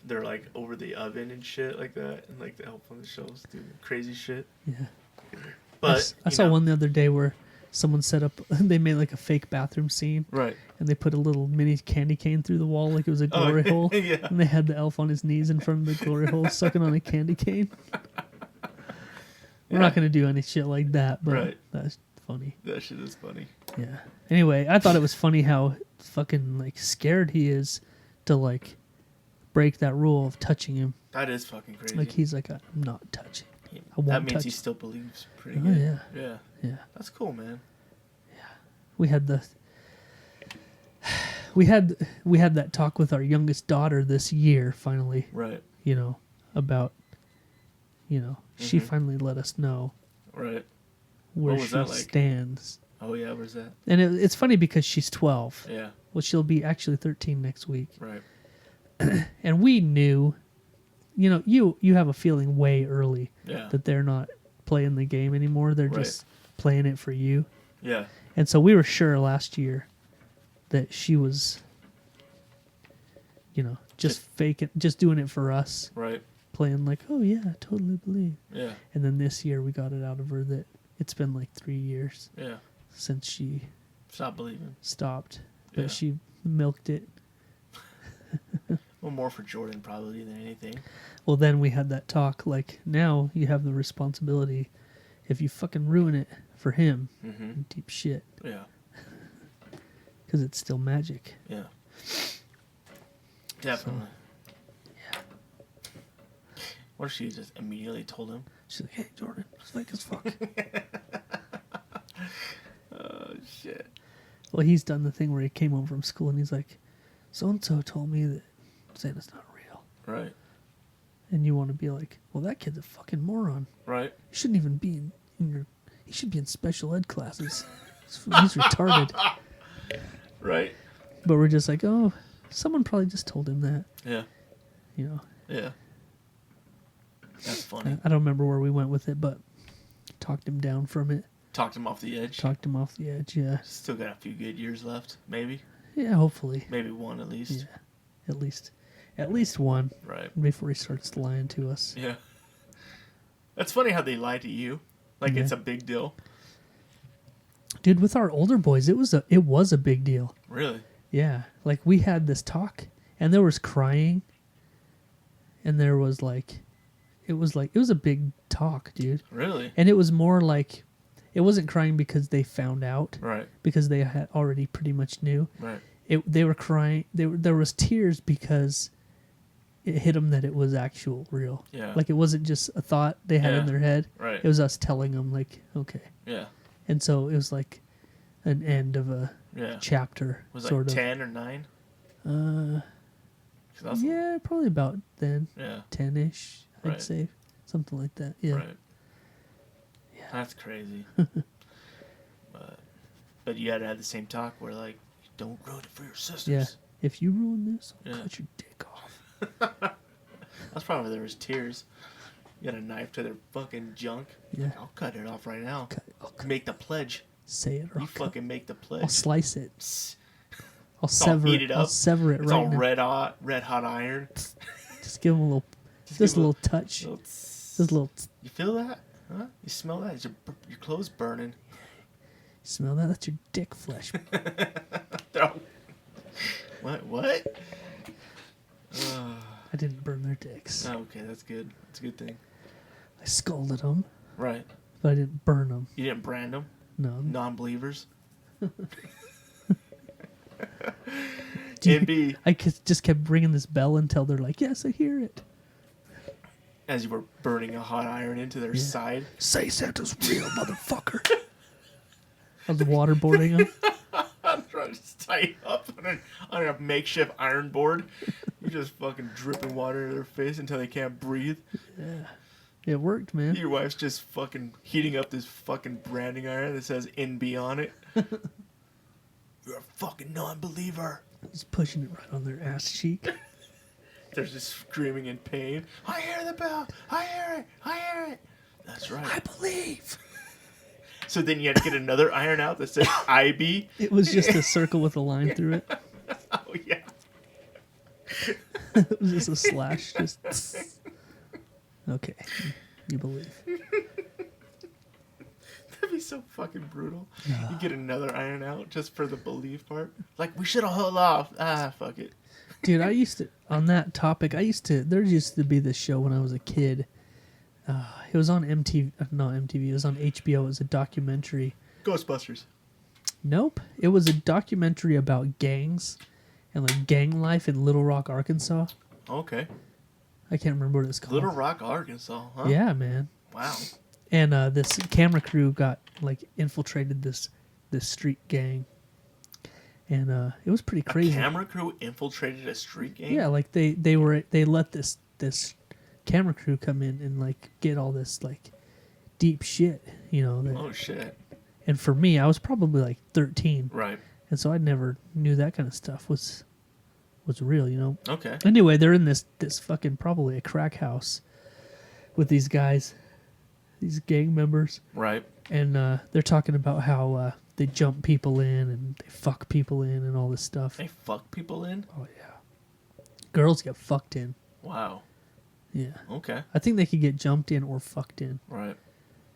they're like over the oven and shit like that, and like the help on the shelves do crazy shit. yeah. But I you saw know- one the other day where someone set up, they made like a fake bathroom scene, Right. and they put a little mini candy cane through the wall like it was a glory hole, Yeah. and they had the elf on his knees in front of the glory hole sucking on a candy cane. We're not gonna do any shit like that, but Right. that's funny. That shit is funny. Yeah. Anyway, I thought it was funny how fucking like scared he is to like break that rule of touching him. That is fucking crazy. Like he's like, I'm not touching. I won't that means he touch. still believes pretty Oh, good. yeah. Yeah. Yeah. That's cool, man. We had that talk with our youngest daughter this year finally, Right. you know, about she Mm-hmm. finally let us know Right. where What was she that like? stands. Oh, yeah, where's that? And it's funny because she's 12. Yeah. Well, she'll be actually 13 next week. Right. And we knew, you have a feeling way early Yeah. that they're not playing the game anymore. They're Right. just playing it for you. Yeah. And so we were sure last year that she was, just faking, just doing it for us, Right. playing like, oh yeah, I totally believe. Yeah. And then this year we got it out of her that it's been like 3 years Yeah. since she Stop believing. stopped, but Yeah. she milked it. Well, more for Jordan probably than anything. Well, then we had that talk, like, now you have the responsibility. If you fucking ruin it for him, Mm-hmm. deep shit, Yeah. because it's still magic. Yeah. Definitely. Yeah. What if she just immediately told him? She's like, hey, Jordan, it's fake as fuck. Oh, shit. Well, he's done the thing where he came home from school and he's like, so-and-so told me that Santa's not real. Right. And you want to be like, well, that kid's a fucking moron. Right. He shouldn't even be he should be in special ed classes. He's retarded. Right. But we're just like, oh, someone probably just told him that, Yeah. Yeah. That's funny. I don't remember where we went with it, but talked him down from it. Talked him off the edge. Talked him off the edge, yeah. Still got a few good years left. Maybe. Yeah, hopefully. Maybe one at least. Yeah. At least one Right. before he starts lying to us. Yeah. That's funny how they lie to you. Like Yeah. it's a big deal. Dude, with our older boys, it was a big deal. Really? Yeah. Like we had this talk and there was crying and there was it was a big talk, dude. Really? And it was more like it wasn't crying because they found out, Right. because they had already pretty much knew. Right. They were crying. There was tears because it hit them that it was actual real. Yeah. Like it wasn't just a thought they had in Yeah. their head. Right. It was us telling them like, okay. Yeah. And so it was like an end of Yeah. chapter, Was it sort like of. 10 or 9? 'Cause that's- Yeah, probably about then, Yeah. 10-ish, I'd Right. say, something like that. Yeah. Right. That's crazy. but you had to have the same talk where, like, don't ruin it for your sisters. Yeah. If you ruin this, I'll Yeah. cut your dick off. That's probably where there was tears. You got a knife to their fucking junk. Yeah. I'll cut it off right now. I'll Make the pledge. say it or You I'll, fucking make the I'll pledge. slice it. Psst. I'll all sever heated it. I'll up. sever it It's right all now. red hot iron. Just give him a little, Just just a give little touch. Little Just a little. You feel that? Huh? You smell that? Is your clothes burning? Smell that? That's your dick flesh. Oh. What? I didn't burn their dicks. Oh, okay, that's good. That's a good thing. I scalded them, Right. but I didn't burn them. You didn't brand them? No. Non-believers? Dude, NB, I just kept ringing this bell until they're like, "Yes, I hear it." as you were burning a hot iron into their side. Say Santa's real, motherfucker. I was waterboarding them. I'm trying to tie you up on a makeshift iron board. You're just fucking dripping water in their face until they can't breathe. It worked, man. Your wife's just fucking heating up this fucking branding iron that says NB on it. You're a fucking non-believer. Just pushing it right on their ass cheek. They're just screaming in pain. I hear the bell. I hear it. I hear it. That's right. I believe. So then you had to get another iron out that says IB. It was just a circle with a line through it. Oh, yeah. It was just a slash. Just. Okay, you believe. That'd be so fucking brutal. You get another iron out just for the belief part. Like, we should have held off. Ah, fuck it. Dude, I used to, on that topic, there used to be this show when I was a kid. It was on MTV, not MTV, it was on HBO. It was a documentary. Ghostbusters. Nope. It was a documentary about gangs and like gang life in Little Rock, Arkansas. Okay. I can't remember what it's called. Little Rock, Arkansas, huh? Yeah, man. Wow. And this camera crew got like infiltrated this street gang. And it was pretty crazy. A camera crew infiltrated a street gang? Yeah, like they let this camera crew come in and like get all this like deep shit, you know. Oh, shit. And for me, I was probably like 13, Right. and so I never knew that kind of stuff was real, you know. Okay. Anyway, they're in this fucking probably a crack house with these guys, these gang members, Right. and they're talking about how they jump people in and they fuck people in and all this stuff. They fuck people in? Oh yeah, girls get fucked in. Wow. Yeah. Okay. I think they could get jumped in or fucked in. Right.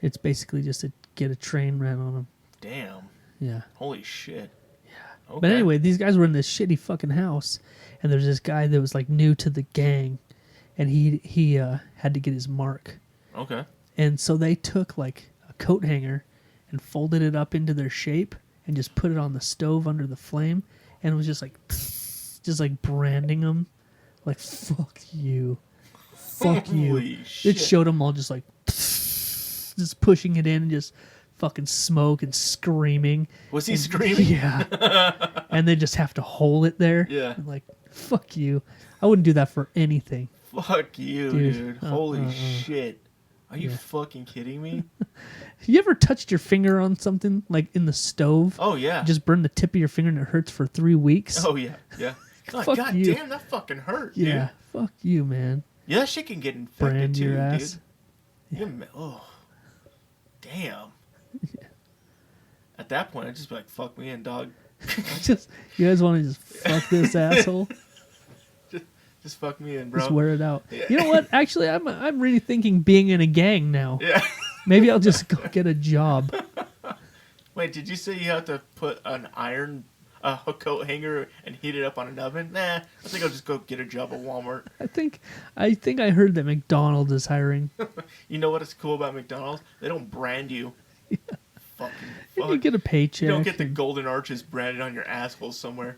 It's basically just to get a train ran on them. Damn. Yeah. Holy shit. Yeah. Okay. But anyway, these guys were in this shitty fucking house, and there's this guy that was like new to the gang, and he had to get his mark. Okay. And so they took like a coat hanger and folded it up into their shape and just put it on the stove under the flame, and it was just like branding them, like fuck you. Fuck you. Holy shit. It showed them all just like just pushing it in and just fucking smoke and screaming. Was he screaming? Yeah. And they just have to hold it there. Yeah. I'm like, fuck you. I wouldn't do that for anything. Fuck you, Dude. dude. Holy shit. Are you Yeah. fucking kidding me? You ever touched your finger on something like in the stove? Oh, yeah. Just burn the tip of your finger and it hurts for 3 weeks? Oh, yeah. Yeah. God, Fuck you. damn, that fucking hurt, yeah. dude. Fuck you, man. Yeah, that shit can get infected, Brand too, your ass. dude. Oh. Damn. At that point, I'd just be like, fuck me in, dog. Just you guys want to just fuck this asshole? Just fuck me in, bro. Just wear it out. Yeah. You know what? Actually, I'm really thinking being in a gang now. Yeah. Maybe I'll just go get a job. Wait, did you say you have to put an iron a coat hanger and heat it up on an oven? Nah, I think I'll just go get a job at Walmart. I think I heard that McDonald's is hiring. You know what is cool about McDonald's? They don't brand you. Fucking And fuck. you get a paycheck. You don't get the golden arches branded on your asshole somewhere.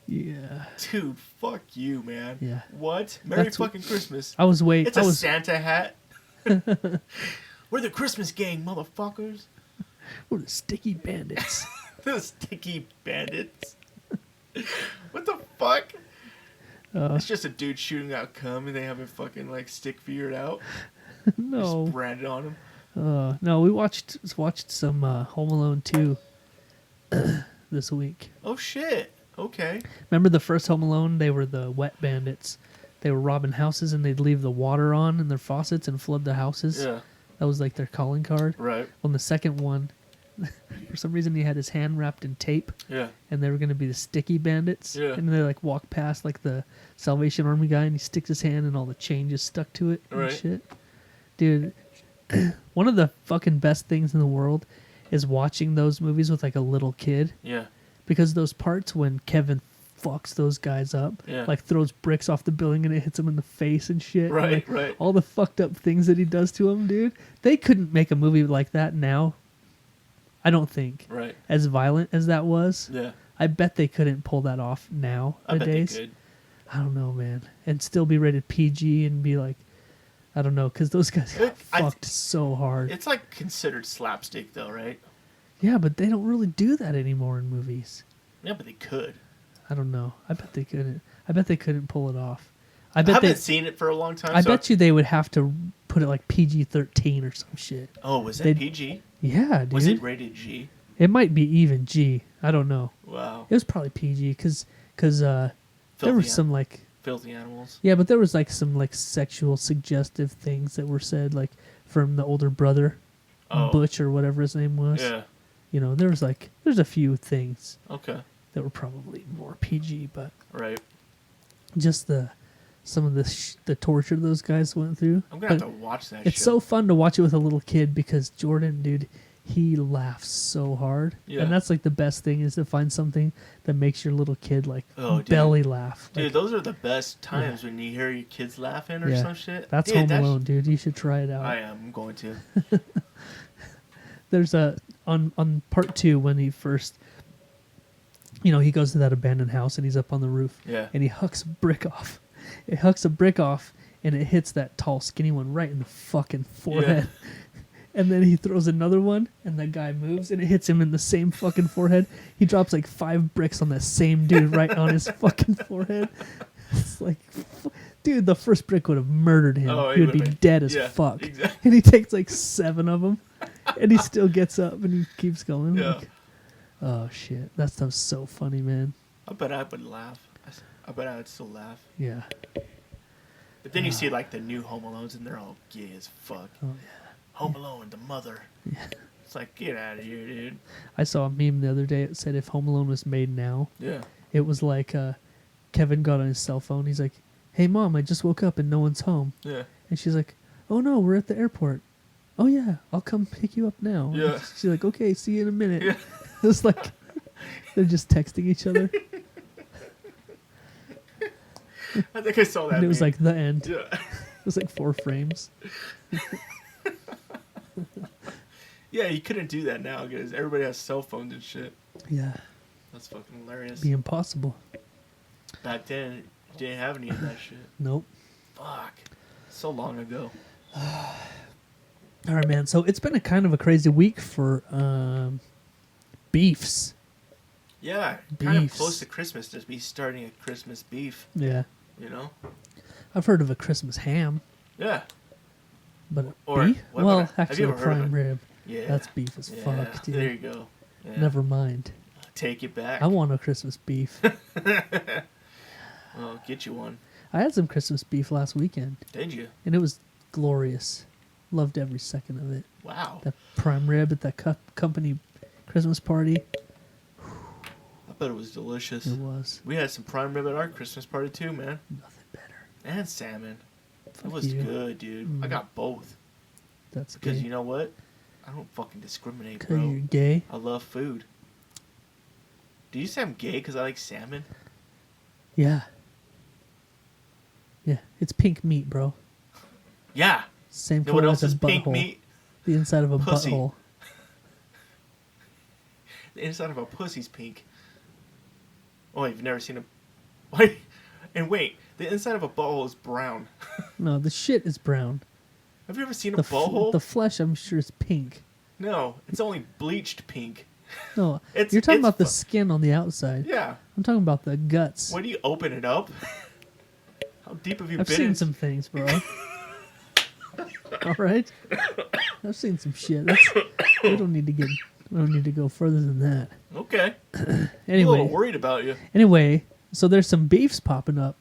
Yeah. Dude, fuck you, man. Yeah. What? Merry That's fucking Christmas. I was waiting. It's a Santa hat. We're the Christmas gang, motherfuckers. We're the sticky bandits. The sticky bandits. What the fuck? It's just a dude shooting out cum and they have it fucking like stick figured out. No. Just branded on him. No, we watched some Home Alone 2 this week. Oh shit. Okay. Remember the first Home Alone? They were the wet bandits. They were robbing houses and they'd leave the water on in their faucets and flood the houses. Yeah. That was like their calling card. Right. On the second one, for some reason he had his hand wrapped in tape. Yeah. And they were going to be the sticky bandits. Yeah. And they like walk past like the Salvation Army guy and he sticks his hand and all the change is stuck to it and Right. shit. Dude, one of the fucking best things in the world is watching those movies with like a little kid. Yeah. Because those parts when Kevin fucks those guys up, Yeah. like throws bricks off the building and it hits him in the face and shit. and, Right, like, right. All the fucked up things that he does to him, dude. They couldn't make a movie like that now. I don't think. Right. As violent as that was. Yeah. I bet they couldn't pull that off I bet they nowadays. could. I don't know, man. And still be rated PG and be like, I don't know, because those guys got fucked so hard. It's like considered slapstick though, right? Yeah, but they don't really do that anymore in movies. Yeah, but they could. I don't know. I bet they couldn't. I bet they couldn't pull it off. I I bet haven't they. seen it for a long time. I so bet you they would have to put it like PG-13 or some shit. Oh, was that they'd- PG? Yeah, dude. Was it rated G? It might be even G. I don't know. Wow. It was probably PG because there Filthy was some like Filthy animals. yeah, but there was like some like sexual suggestive things that were said like from the older brother, Oh. Butch or whatever his name was. Yeah. You know, there's a few things Okay. that were probably more PG, but Right. just some of the torture those guys went through. I'm gonna But have to watch that. it's so fun to watch it with a little kid because Jordan, dude, he laughs so hard. Yeah. And that's like the best thing is to find something that makes your little kid like Oh, dude. belly laugh. Dude, Like, those are the best times when you hear your kids laughing or Yeah. some shit. that's Dude, Home Alone, dude. You should try it out. I am. I'm going to. There's on part 2 when he first, he goes to that abandoned house and he's up on the roof. Yeah. And he hucks a brick off. It hucks a brick off and it hits that tall, skinny one right in the fucking forehead. And then he throws another one and that guy moves and it hits him in the same fucking forehead. He drops like 5 bricks on that same dude right on his fucking forehead. It's like, dude, the first brick would have murdered him. Oh, he would be would've been- dead as yeah, fuck. exactly. And he takes like 7 of them and he still gets up and he keeps going. Yeah. Like, oh shit, that stuff's so funny, man. I bet I would laugh. I bet I would still laugh. Yeah. But then you see like the new Home Alones and they're all gay as fuck. Oh yeah. Home Alone, the mother. Yeah. It's like, get out of here, dude. I saw a meme the other day. It said if Home Alone was made now, Yeah. it was like Kevin got on his cell phone. He's like, "Hey mom, I just woke up and no one's home." Yeah. And she's like, "Oh no, we're at the airport." "Oh yeah, I'll come pick you up now." And Yeah. she's like, "Okay, see you in a minute." Yeah. It's like they're just texting each other, I think I saw that. and it was meme. like the end. Yeah. It was like 4 frames. Yeah, you couldn't do that now because everybody has cell phones and shit. Yeah, That's fucking hilarious. be impossible. Back then, you didn't have any of that shit. Nope. Fuck. So long ago. All right, man. So it's been a kind of a crazy week for beefs. Yeah, kind of Beefs. close to Christmas to be starting a Christmas beef, Yeah, you know? I've heard of a Christmas ham, Yeah. but a Or beef? what Well, about have actually, you a ever heard of prime it? rib. Yeah. That's beef as Yeah, fuck, dude. there you go. Yeah. Never mind. Take it back. I want a Christmas beef. Well, get you one. I had some Christmas beef last weekend, Did you? and it was glorious. Loved every second of it. Wow. That prime rib at that company Christmas party. I bet it was delicious. It was We had some prime rib at our Christmas party too, man. nothing better. And salmon. Fuck It was you. good, dude. I got both. That's Because gay. you know what? I don't fucking discriminate, 'Cause bro. you're gay. I love food. Do you say I'm gay because I like salmon? Yeah. Yeah, it's pink meat, bro. Yeah. Same You know what color else as is a pink butthole. meat? The inside of a Pussy. butthole. The inside of a pussy's pink. Oh, you've never seen a... Wait. And wait, the inside of a butthole is brown. No, the shit is brown. Have you ever seen a The butthole? the flesh, I'm sure, is pink. No, it's only bleached pink. No, It's- you're talking it's about the fu- skin on the outside. Yeah. I'm talking about the guts. When you open it up, how deep have you I've been? seen some things, bro. All right, I've seen some shit. We don't need to go further than that. Okay. I'm a little Anyway, worried about you. so there's some beefs popping up,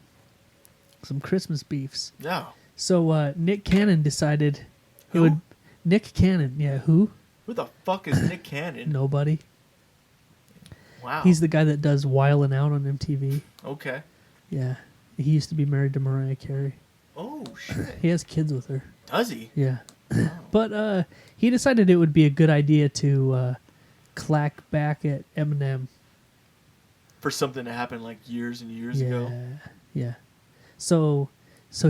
some Christmas beefs. Yeah. So Nick Cannon decided he Who? would. Nick Cannon, yeah, who? Who the fuck is Nick Cannon? Nobody. Wow. He's the guy that does Wildin' Out on MTV. Okay. Yeah, he used to be married to Mariah Carey. Oh shit. He has kids with her. Does he? Yeah. But he decided it would be a good idea to clack back at Eminem. For something that happened like years and years Yeah. ago. Yeah. So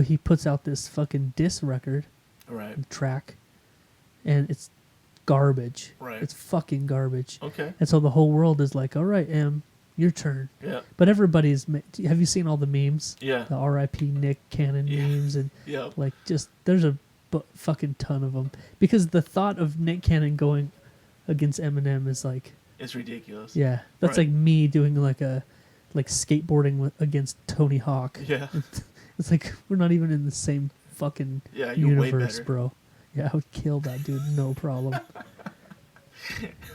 he puts out this fucking diss record Right. track, and it's garbage. Right. It's fucking garbage. Okay. And so the whole world is like, all right, Em, your turn. Yeah. But everybody's. Have you seen all the memes? Yeah. The R.I.P. Nick Cannon Yeah. memes and Yeah. like just there's a fucking ton of them because the thought of Nick Cannon going against Eminem is like, It's ridiculous. yeah, that's Right. like me doing like skateboarding against Tony Hawk. Yeah. It's like we're not even in the same fucking Yeah, you're way universe, better. bro. Yeah, I would kill that dude, no problem.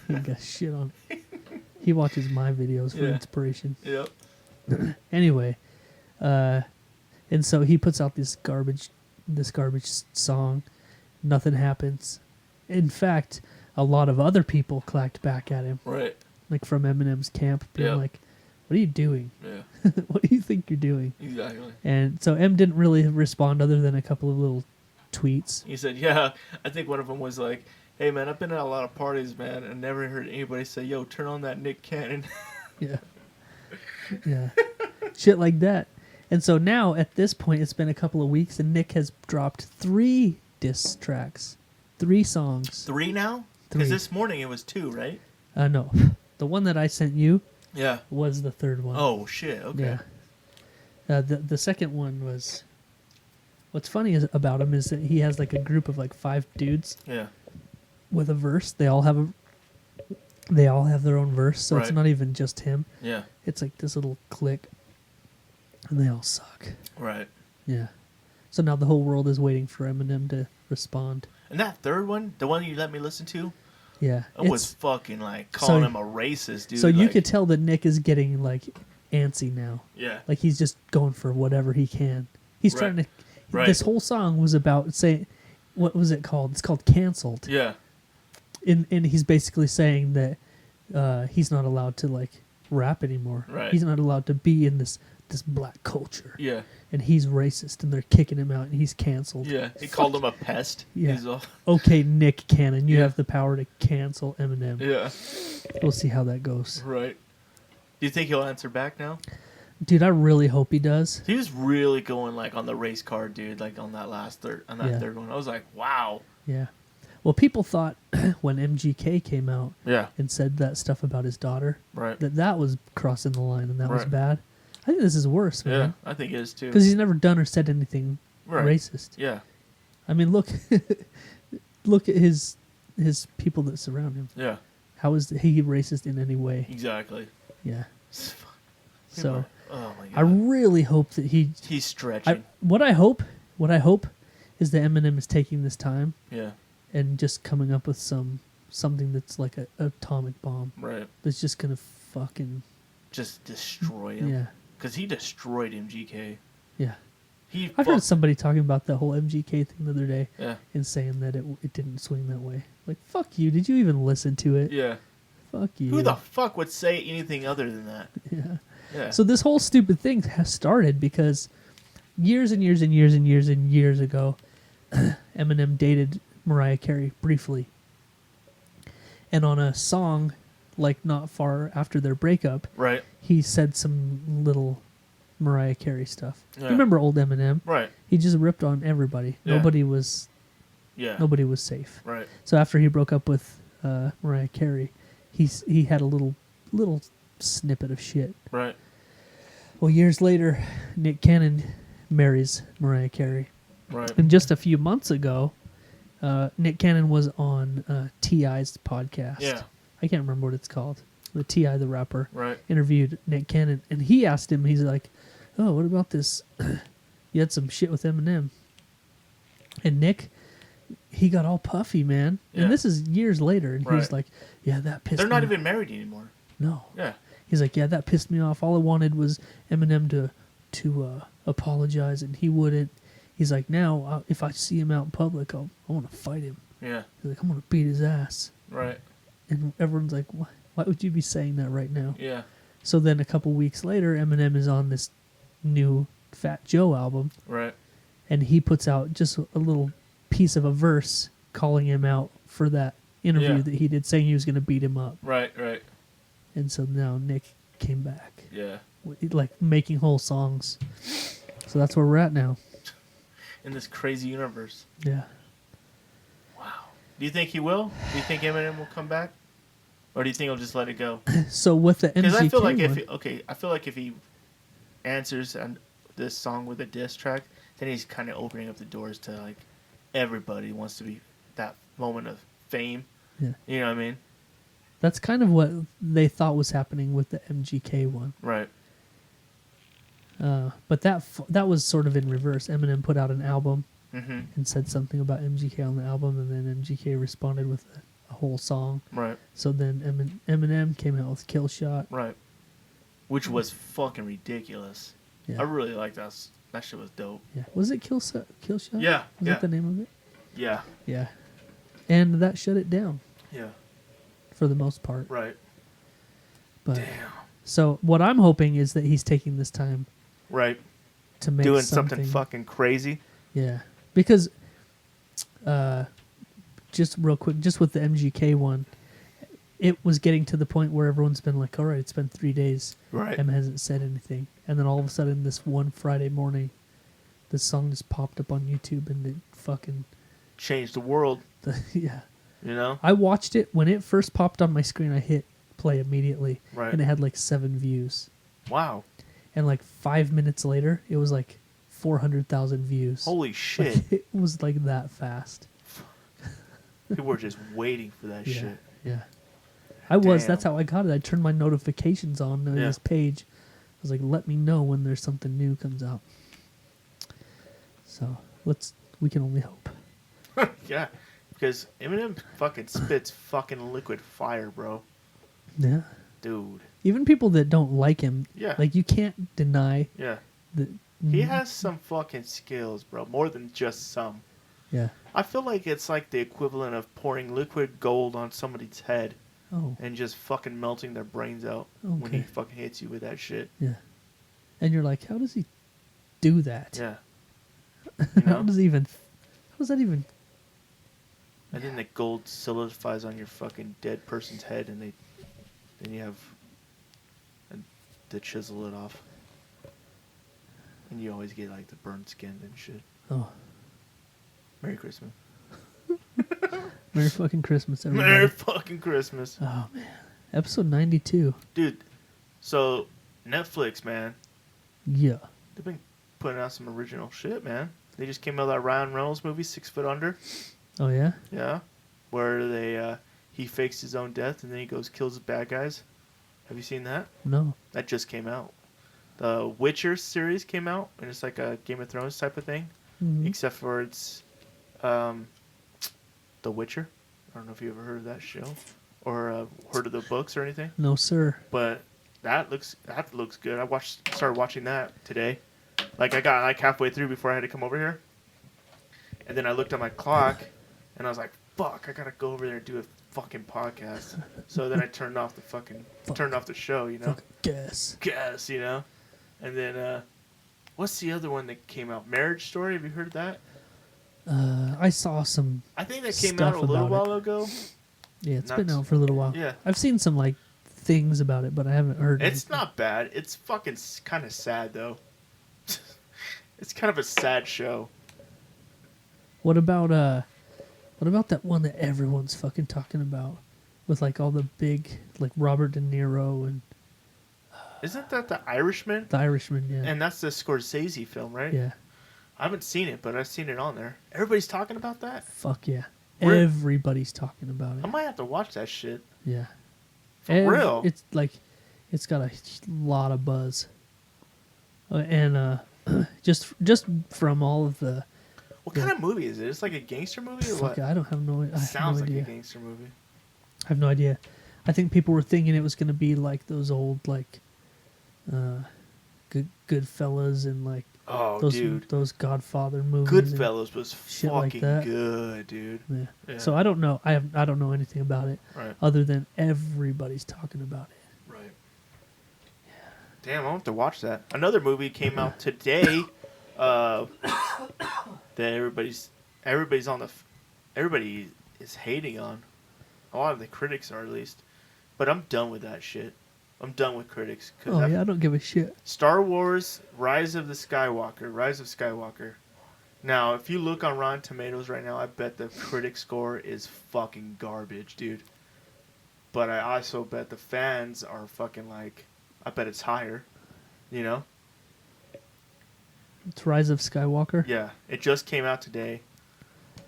He got shit on. He watches my videos for Yeah. inspiration. Yep. Anyway, and so he puts out this garbage song. Nothing happens. In fact, a lot of other people clacked back at him, Right. like from Eminem's camp, being Yeah. like, "What are you doing? Yeah. What do you think you're doing?" Exactly. And so M didn't really respond other than a couple of little tweets. He said, "Yeah." I think one of them was like, "Hey man, I've been at a lot of parties, man, and never heard anybody say, 'Yo, turn on that Nick Cannon.'" Yeah. Yeah. Shit like that. And so now, at this point, it's been a couple of weeks, and Nick has dropped 3 diss tracks. 3 songs. 3 now? 3. Because this morning it was 2, right? No. The one that I sent you Yeah. was the 3rd one. Oh shit. Okay. Yeah. The second one was... What's funny about him is that he has like a group of like 5 dudes Yeah. with a verse. They all have their own verse, so it's Right. not even just him. Yeah. It's like this little clique, and they all suck. Right. Yeah. So now the whole world is waiting for Eminem to respond. And that 3rd one, the one you let me listen to, Yeah. I was fucking like calling him a racist, dude. So you like, could tell that Nick is getting like antsy now. Yeah. Like he's just going for whatever he can. He's Right. trying to. Right. This whole song was about saying, what was it called? It's called "Cancelled." Yeah. And he's basically saying that he's not allowed to like rap anymore. Right. He's not allowed to be in this black culture. Yeah. And he's racist, and they're kicking him out, and he's canceled. Yeah. He called him a pest. Yeah. He's all, Okay, Nick Cannon, you Yeah. have the power to cancel Eminem. yeah. We'll see how that goes. Right. Do you think he'll answer back now? Dude, I really hope he does. He was really going like on the race card, dude. Like on that Yeah. 3rd one. I was like, wow. Yeah. Well, people thought when MGK came out Yeah. and said that stuff about his daughter Right. that was crossing the line and that was Right. bad. I think this is worse, Yeah. man. I think it is too. Because he's never done or said anything Right. racist. Yeah. I mean, look, look at his people that surround him. Yeah. How is he racist in any way? Exactly. Yeah. So oh my god. I really hope that He's stretching. what I hope is that Eminem is taking this time yeah. and just coming up with something that's like an atomic bomb Right. that's just gonna fucking Just destroy him. yeah. Because he destroyed MGK. Yeah. He. I've heard fuck- somebody talking about the whole MGK thing the other day Yeah. and saying that it didn't swing that way. Like, fuck you. Did you even listen to it? Yeah. Fuck you. Who the fuck would say anything other than that? Yeah. Yeah. So this whole stupid thing has started because years and years and years and years and years ago, Eminem dated Mariah Carey briefly. And on a song, like not far after their breakup, Right. he said some little Mariah Carey stuff. Yeah. You remember old Eminem? Right. He just ripped on everybody. Yeah. Nobody was Yeah. safe. Right. So after he broke up with Mariah Carey, he had a little snippet of shit. Right. Well, years later, Nick Cannon marries Mariah Carey. Right. And just a few months ago, Nick Cannon was on T.I.'s podcast. Yeah. I can't remember what it's called. The T.I. the rapper Right. interviewed Nick Cannon, and he asked him. He's like, "Oh, what about this? You had some shit with Eminem." And Nick, he got all puffy, man. Yeah. And this is years later, and he was Right. like, "Yeah, that pissed They're me not off." even married anymore. No. Yeah. He's like, "Yeah, that pissed me off. All I wanted was Eminem to apologize, and he wouldn't." He's like, "Now, if I see him out in public, I want to fight him. Yeah. He's like, I'm gonna beat his ass." Right. And everyone's like, Why would you be saying that right now?" Yeah. So then a couple weeks later, Eminem is on this new Fat Joe album, Right. and he puts out just a little piece of a verse calling him out for that interview Yeah. that he did, saying he was going to beat him up. Right. Right. And so now Nick came back, Yeah. like making whole songs. So that's where we're at now. In this crazy universe. Yeah. Wow. Do you think he will? Do you think Eminem will come back? Or do you think he'll just let it go? So with the Because MGK I feel like one, I feel like if he answers on this song with a diss track, then he's kind of opening up the doors to like everybody wants to be that moment of fame. Yeah. You know what I mean? that's kind of what they thought was happening with the MGK one. Right. But that was sort of in reverse. Eminem put out an album Mm-hmm. and said something about MGK on the album, and then MGK responded with a whole song. Right. So then Eminem came out with Kill Shot. Right. Which was fucking ridiculous. Yeah. I really liked that. That shit was dope. Yeah. Was it Kill Shot? Yeah, Was yeah. that the name of it? Yeah. Yeah. And that shut it down Yeah. for the most part. Right. But Damn. so what I'm hoping is that he's taking this time Right. to make Doing something fucking crazy. Yeah, because just real quick, just with the MGK one, it was getting to the point where everyone's been like, "All right, it's been 3 days. Right. Em hasn't said anything," and then all of a sudden, this one Friday morning, this song just popped up on YouTube, and it fucking Changed the world. yeah. You know? I watched it when it first popped on my screen. I hit play immediately, Right. and it had like 7 views, Wow. and like 5 minutes later, it was like 400,000 views. Holy shit. Like, it was like that fast. People were just waiting for that Yeah, shit. yeah. I was. Damn. That's how I got it. I turned my notifications on Yeah. this page. I was like, let me know when there's something new comes out. So we can only hope. Yeah. Because Eminem fucking spits fucking liquid fire, bro. Yeah. Dude. Even people that don't like him, Yeah. like you can't deny Yeah. that. He has some fucking skills, bro. More than just some. Yeah. I feel like it's like the equivalent of pouring liquid gold on somebody's head Oh. and just fucking melting their brains out when Okay. he fucking hits you with that shit. Yeah. And you're like, how does he do that? Yeah. You How know? does that even? And then the gold solidifies on your fucking dead person's head, and then you have to chisel it off, and you always get like the burnt skin and shit. Oh, Merry Christmas. Merry fucking Christmas, everybody. Merry fucking Christmas, Oh man, episode 92. dude. So Netflix, man, Yeah. they've been putting out some original shit, man. They just came out with that Ryan Reynolds movie, 6 Foot Under. Oh yeah. Yeah, where he fakes his own death and then he goes kills the bad guys. Have you seen that? No. That just came out. The Witcher series came out, and it's like a Game of Thrones type of thing, Mhm. except for it's The Witcher. I don't know if you ever heard of that show or heard of the books or anything, No sir. but that looks good. I started watching that today. Like I got like halfway through before I had to come over here, and then I looked at my clock, and I was like, "Fuck, I gotta go over there and do a fucking podcast." So then I turned off the show, you know. Fucking guess. You know. And then what's the other one that came out? Marriage Story. Have you heard of that? I saw some. I think that came out Stuff a little about it. while ago. Yeah, it's Not been s- out for a little while. Yeah. I've seen some like things about it, but I haven't heard. It's anything. not bad. It's fucking kind of sad though. It's kind of a sad show. What about that one that everyone's fucking talking about, with like all the big like Robert De Niro and Isn't that The Irishman? The Irishman? Yeah. And that's the Scorsese film, right? Yeah. I haven't seen it, but I've seen it on there. Everybody's talking about that. Fuck yeah. Where- Everybody's talking about it. I might have to watch that shit. Yeah. For real? It's like, it's got a lot of buzz. And just from all of the, What kind of movie is it? It's like a gangster movie or fuck, what? I don't have no. I have Sounds no like idea. a gangster movie. I have no idea. I think people were thinking it was going to be like those old like, Goodfellas and like Oh, those dude. those Godfather movies. and Goodfellas was shit like fucking that. good, dude. Yeah. Yeah. So I don't know. I don't know anything about it Right. other than everybody's talking about it. Right. Damn, I'll have to watch that. Another movie came out today. That everybody is hating on. A lot of the critics are, at least. But I'm done with that shit. I'm done with critics. Oh yeah, I don't give a shit. Star Wars: Rise of Skywalker. Now, if you look on Rotten Tomatoes right now, I bet the critic score is fucking garbage, dude. But I also bet the fans are fucking like, I bet it's higher, you know? It's Rise of Skywalker. Yeah, it just came out today,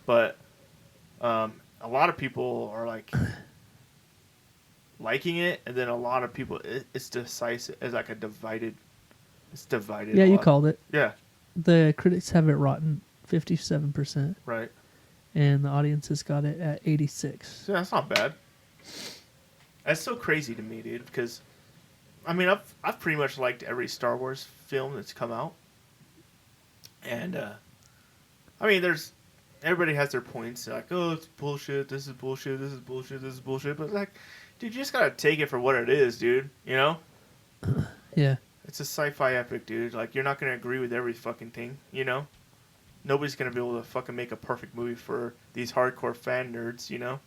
but a lot of people are like liking it, and then a lot of people it's decisive as like a divided. It's divided. Yeah, a you lot. called it. Yeah, The critics have it rotten 57%, right. and the audience has got it at 86. Yeah, that's not bad. That's so crazy to me, dude. Because, I mean, I've pretty much liked every Star Wars film that's come out, and I mean, everybody has their points. They're like, oh, it's bullshit. This is bullshit. This is bullshit. This is bullshit. But it's like, dude, you just gotta take it for what it is, dude. You know? Yeah. It's a sci-fi epic, dude. Like, you're not gonna agree with every fucking thing. You know? Nobody's gonna be able to fucking make a perfect movie for these hardcore fan nerds. You know?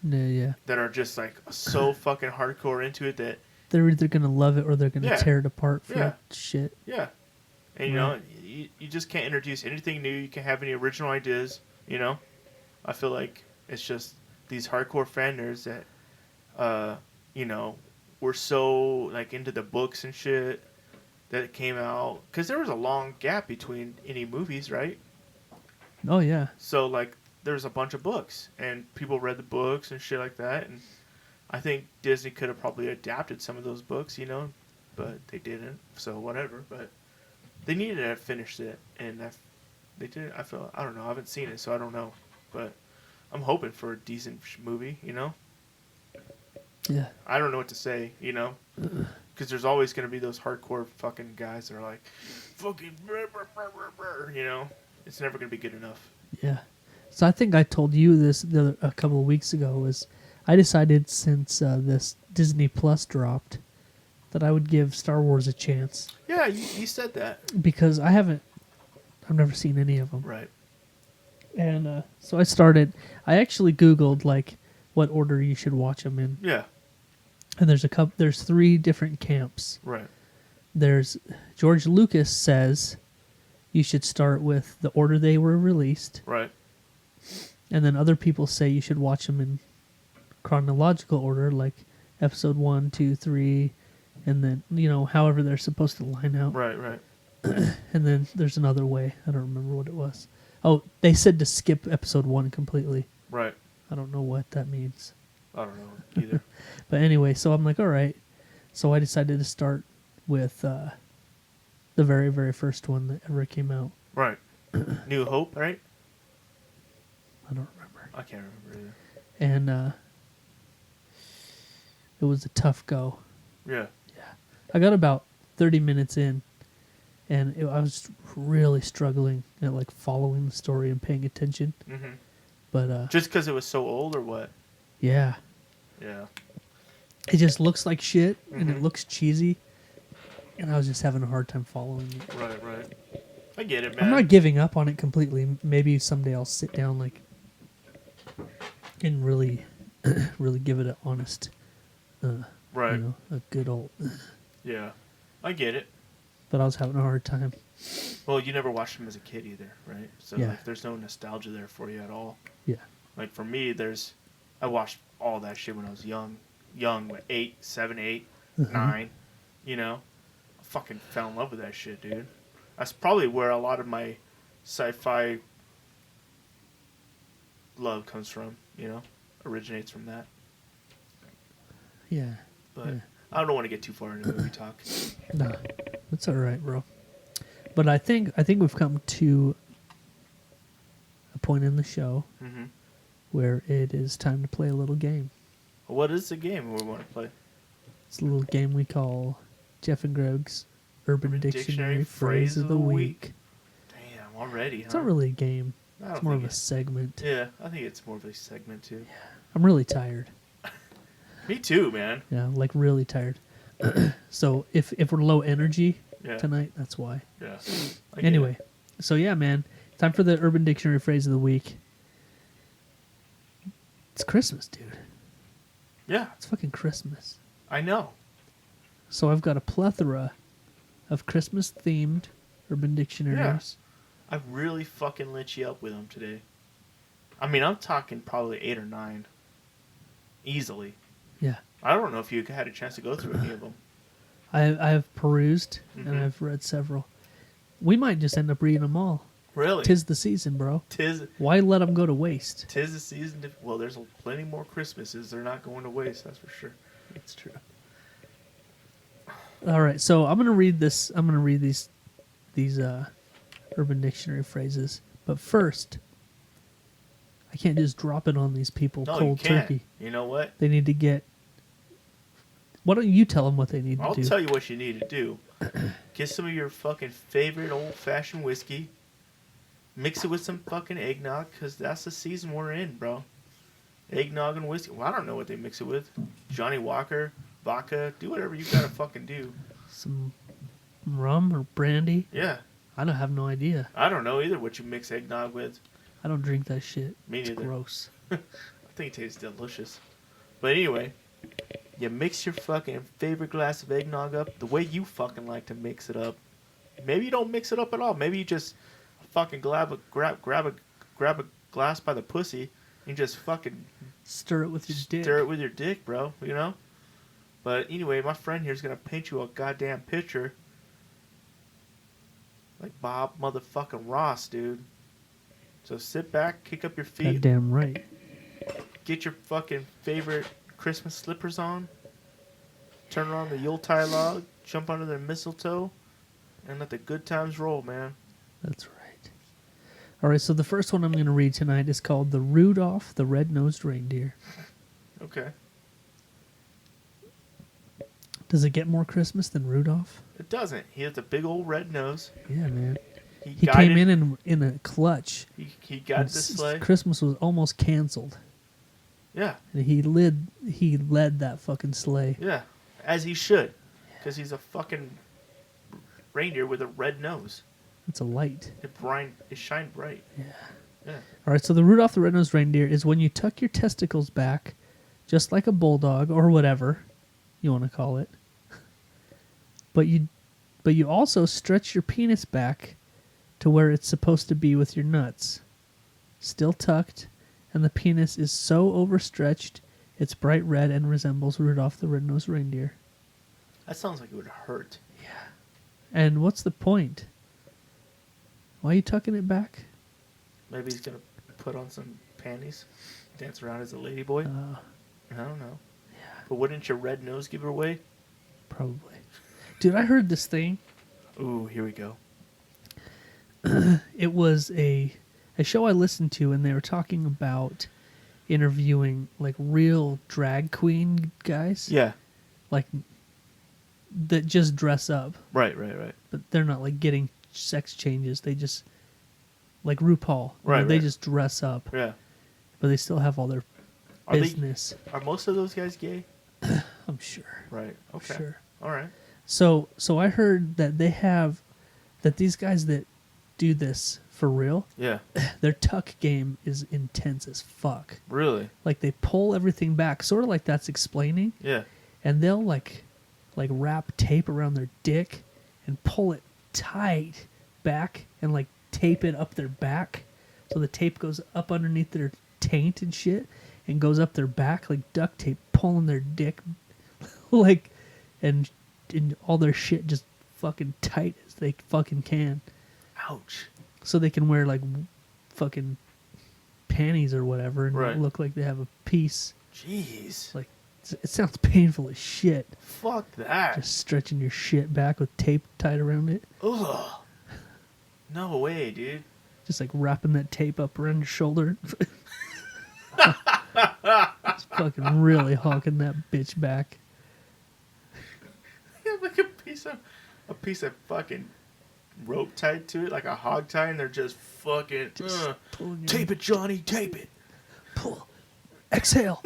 Yeah. That are just like so fucking hardcore into it that. They're either gonna love it or they're gonna Yeah. tear it apart for Yeah. shit. Yeah. And, you know, you just can't introduce anything new. You can't have any original ideas, you know? I feel like it's just these hardcore fan nerds that, you know, were so, like, into the books and shit that it came out. Because there was a long gap between any movies, right? Oh yeah. So, like, there's a bunch of books. And people read the books and shit like that. And I think Disney could have probably adapted some of those books, you know? But they didn't. So, whatever. But they needed to have finished it, and they did. I don't know. I haven't seen it, so I don't know. But I'm hoping for a decent movie, you know. Yeah. I don't know what to say, you know, because there's always going to be those hardcore fucking guys that are like, fucking, you know. It's never going to be good enough. Yeah. So I think I told you this a couple of weeks ago. Was I decided since this Disney Plus dropped that I would give Star Wars a chance. Yeah, you said that. Because I've never seen any of them. Right. And so I actually Googled like what order you should watch them in. Yeah. And there's 3 different camps. Right. There's George Lucas says you should start with the order they were released. Right. And then other people say you should watch them in chronological order, like episode 1, 2, 3, and then, you know, however they're supposed to line out. Right. Right. And then there's another way. I don't remember what it was. Oh, they said to skip episode 1 completely. Right. I don't know what that means. I don't know either. But anyway, so I'm like, all right. So I decided to start with the very, very first one that ever came out. Right. New Hope, right? I don't remember. I can't remember either. And it was a tough go. Yeah. I got about 30 minutes in, and I was really struggling at like following the story and paying attention. Mm-hmm. But Just because it was so old, or what? yeah, Yeah. it just looks like shit, and it Mhm. looks cheesy, and I was just having a hard time following it. Right. Right. I get it, man. I'm not giving up on it completely. Maybe someday I'll sit down like and really, really give it an honest, Right. you know, a good old. Yeah. I get it. But I was having a hard time. Well, you never watched them as a kid either, right? So Yeah. like, there's no nostalgia there for you at all. Yeah. Like for me, I watched all that shit when I was young, like 8, 7, 8, 9. You know, I fucking fell in love with that shit, dude. That's probably where a lot of my sci-fi love comes from. You know, originates from that. Yeah. But Yeah. I don't want to get too far into movie talk. No, it's all right, bro. But I think we've come to a point in the show Hmm. where it is time to play a little game. What is the game we want to play? It's a little game we call Jeff and Greg's Urban Dictionary Phrase of the Week. Damn, already, huh? It's not really a game. I don't It's more of think a segment. Yeah, I think it's more of a segment too. I'm really tired. Me too, man. Yeah, like really tired. So if we're low energy Yeah. tonight, that's why. Yeah. I get Anyway, it. so yeah, man, time for the Urban Dictionary Phrase of the Week. It's Christmas, dude. Yeah, It's fucking Christmas. I know. So I've got a plethora of Christmas-themed Urban Dictionaries. I really fucking lit you up with them today. I mean, I'm talking probably 8 or 9. Easily. Yeah. I don't know if you had a chance to go through any of them. I've perused and Mhm. I've read several. We might just end up reading them all. Really? Tis the season, bro. Tis Why let them go to waste? the season. Well, there's plenty more Christmases. They're not going to waste, that's for sure. It's true. All right, so I'm gonna read this. I'm gonna read these Urban Dictionary phrases. But first, I can't just drop it on these people No, cold you can't. turkey. You know what? They need to get. Why don't you tell them what they need I'll to do? tell you what you need to do. Get some of your fucking favorite old-fashioned whiskey. Mix it with some fucking eggnog, because that's the season we're in, bro. Eggnog and whiskey. Well, I don't know what they mix it with. Johnny Walker, vodka. Do whatever you gotta fucking do. Some rum or brandy. Yeah. I don't have no idea. I don't know either what you mix eggnog with. I don't drink that shit. Me It's neither. gross. I think it tastes delicious. But anyway, you mix your fucking favorite glass of eggnog up the way you fucking like to mix it up. Maybe you don't mix it up at all. Maybe you just fucking grab a glass by the pussy and just fucking Stir it with your dick. stir it with your dick, bro. You know. But anyway, my friend here's gonna paint you a goddamn picture, like Bob motherfucking Ross, dude. So sit back, kick up your feet, Goddamn right. get your fucking favorite Christmas slippers on, turn on the Yuletide log, jump under the mistletoe, and let the good times roll, man. That's right. All right, so the first one I'm going to read tonight is called The Rudolph the Red-Nosed Reindeer. Okay. Does it get more Christmas than Rudolph? It doesn't. He has a big old red nose. Yeah, man. He He guided, came in a clutch. He guided the sleigh. Christmas was almost canceled. Yeah, And he led that fucking sleigh. yeah. As he should. Because he's a fucking reindeer with a red nose. It's a light. It shined bright. Yeah. All right, so the Rudolph the Red-Nosed Reindeer is when you tuck your testicles back, just like a bulldog or whatever you want to call it. But you also stretch your penis back to where it's supposed to be with your nuts. Still tucked, and the penis is so overstretched, it's bright red and resembles Rudolph the Red-Nosed Reindeer. That sounds like it would hurt. And what's the point? Why are you tucking it back? Maybe he's going to put on some panties, dance around as a ladyboy. I don't know. But wouldn't your red nose give it away? Probably. Dude, I heard this thing. Ooh, here we go. It was a show I listened to, and they were talking about interviewing like real drag queen guys, Yeah. like that just dress up, Right. but they're not like getting sex changes. They just like RuPaul, Right, They right. just dress up, Yeah. but they still have all their Are business. Are most of those guys gay? I'm sure. Right. Okay. Sure. All right. So I heard that these guys that do this for real, Yeah. their tuck game is intense as fuck. Really? Like they pull everything back, sort of like that's explaining, Yeah. and they'll like wrap tape around their dick and pull it tight back and like tape it up their back, so the tape goes up underneath their taint and shit and goes up their back like duct tape, pulling their dick like and all their shit just fucking tight as they fucking can, Ouch. so they can wear like fucking panties or whatever and Right. look like they have a piece. Jeez. Like It sounds painful as shit. Fuck that. Just stretching your shit back with tape tied around it. Ugh. No way, dude. Just like wrapping that tape up around your shoulder. Just fucking really hawking that bitch back. You have like a piece of fucking rope tied to it, like a hog tie, and they're just fucking pulling your- tape it, Johnny, tape it. Pull. Exhale.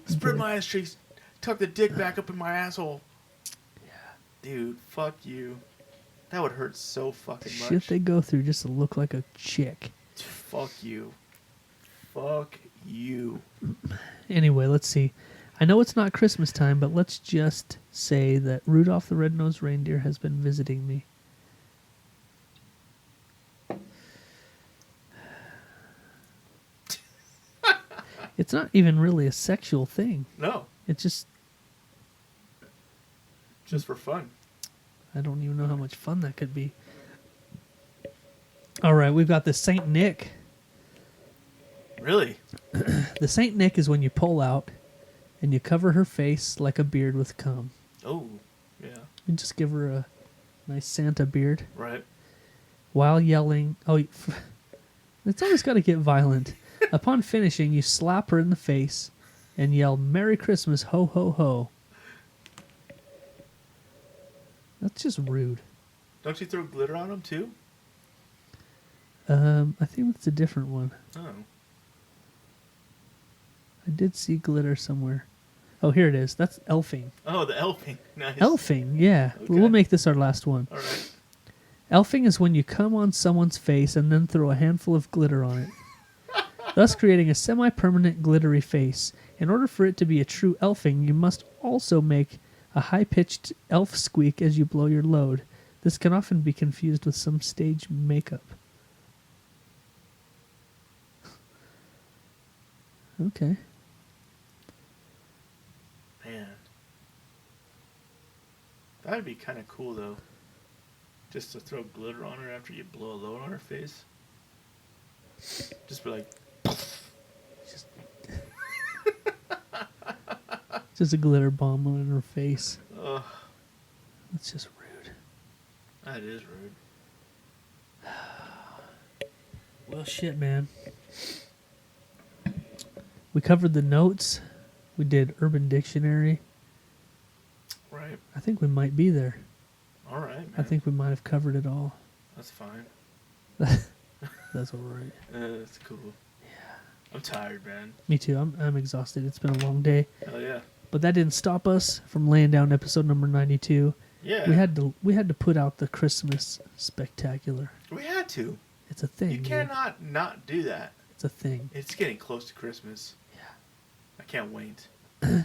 Spread my ass cheeks. Tuck the dick back up in my asshole. Yeah. Dude, fuck you. That would hurt so fucking much. Shit they go through just to look like a chick. Fuck you. Fuck you. Anyway, let's see. I know it's not Christmas time, but let's just say that Rudolph the Red-Nosed Reindeer has been visiting me. It's not even really a sexual thing. No, It's just, just for fun. I don't even know how much fun that could be. All right, we've got the Saint Nick. Really? The Saint Nick is when you pull out and you cover her face like a beard with cum. Oh, yeah. And just give her a nice Santa beard Right. while yelling. Oh, it's always got to get violent. Upon finishing, you slap her in the face and yell, "Merry Christmas, ho, ho, ho." That's just rude. Don't you throw glitter on them too? I think that's a different one. Oh. I did see glitter somewhere. Oh, here it is. That's elfing. Oh, the elfing. Nice. Elfing, yeah. Okay. We'll make this our last one. All right. Elfing is when you come on someone's face and then throw a handful of glitter on it, thus creating a semi-permanent glittery face. In order for it to be a true elfing, you must also make a high-pitched elf squeak as you blow your load. This can often be confused with some stage makeup. Okay. Man. That'd be kind of cool, though. Just to throw glitter on her after you blow a load on her face. Just be like, Just a glitter bomb on her face. ugh, That's just rude. that is rude. Well, shit, man. We covered the notes. We did Urban Dictionary. Right. I think we might be there. All right, man. I think we might have covered it all. That's fine. That's all right. That's cool. Yeah. I'm tired, man. Me too. I'm exhausted. It's been a long day, Hell yeah. but that didn't stop us from laying down episode number 92. Yeah. We had to put out the Christmas spectacular. We had to. It's a thing. You dude. cannot not do that. It's a thing. It's getting close to Christmas. Yeah. I can't wait.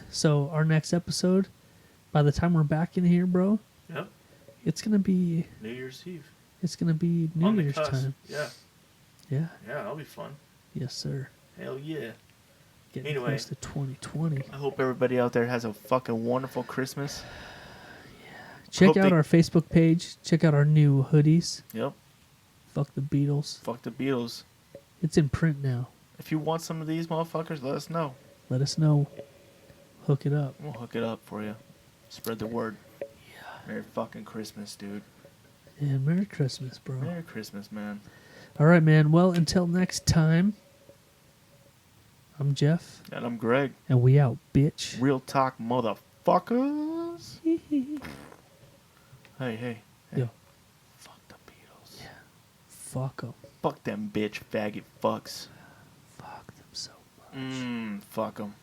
So our next episode, by the time we're back in here, bro, Yep. it's gonna be New Year's Eve. New On the Year's cusp. time. Yeah. Yeah. Yeah, that'll be fun. Yes, sir. Hell yeah. Getting Anyway. close to 2020. I hope everybody out there has a fucking wonderful Christmas. Check Hope out they- our Facebook page. Check out our new hoodies. Yep. Fuck the Beatles. Fuck the Beatles. It's in print now. If you want some of these motherfuckers, let us know. Let us know. Hook it up. We'll hook it up for you. Spread the word. Yeah. Merry fucking Christmas, dude. And Merry Christmas, bro. Merry Christmas, man. All right, man. Well, until next time, I'm Jeff, And I'm Greg. and we out, bitch. Real talk, motherfuckers. Hey. Yo, Fuck the Beatles. yeah. Fuck them. Fuck them bitch faggot fucks. Fuck them so much. Fuck them.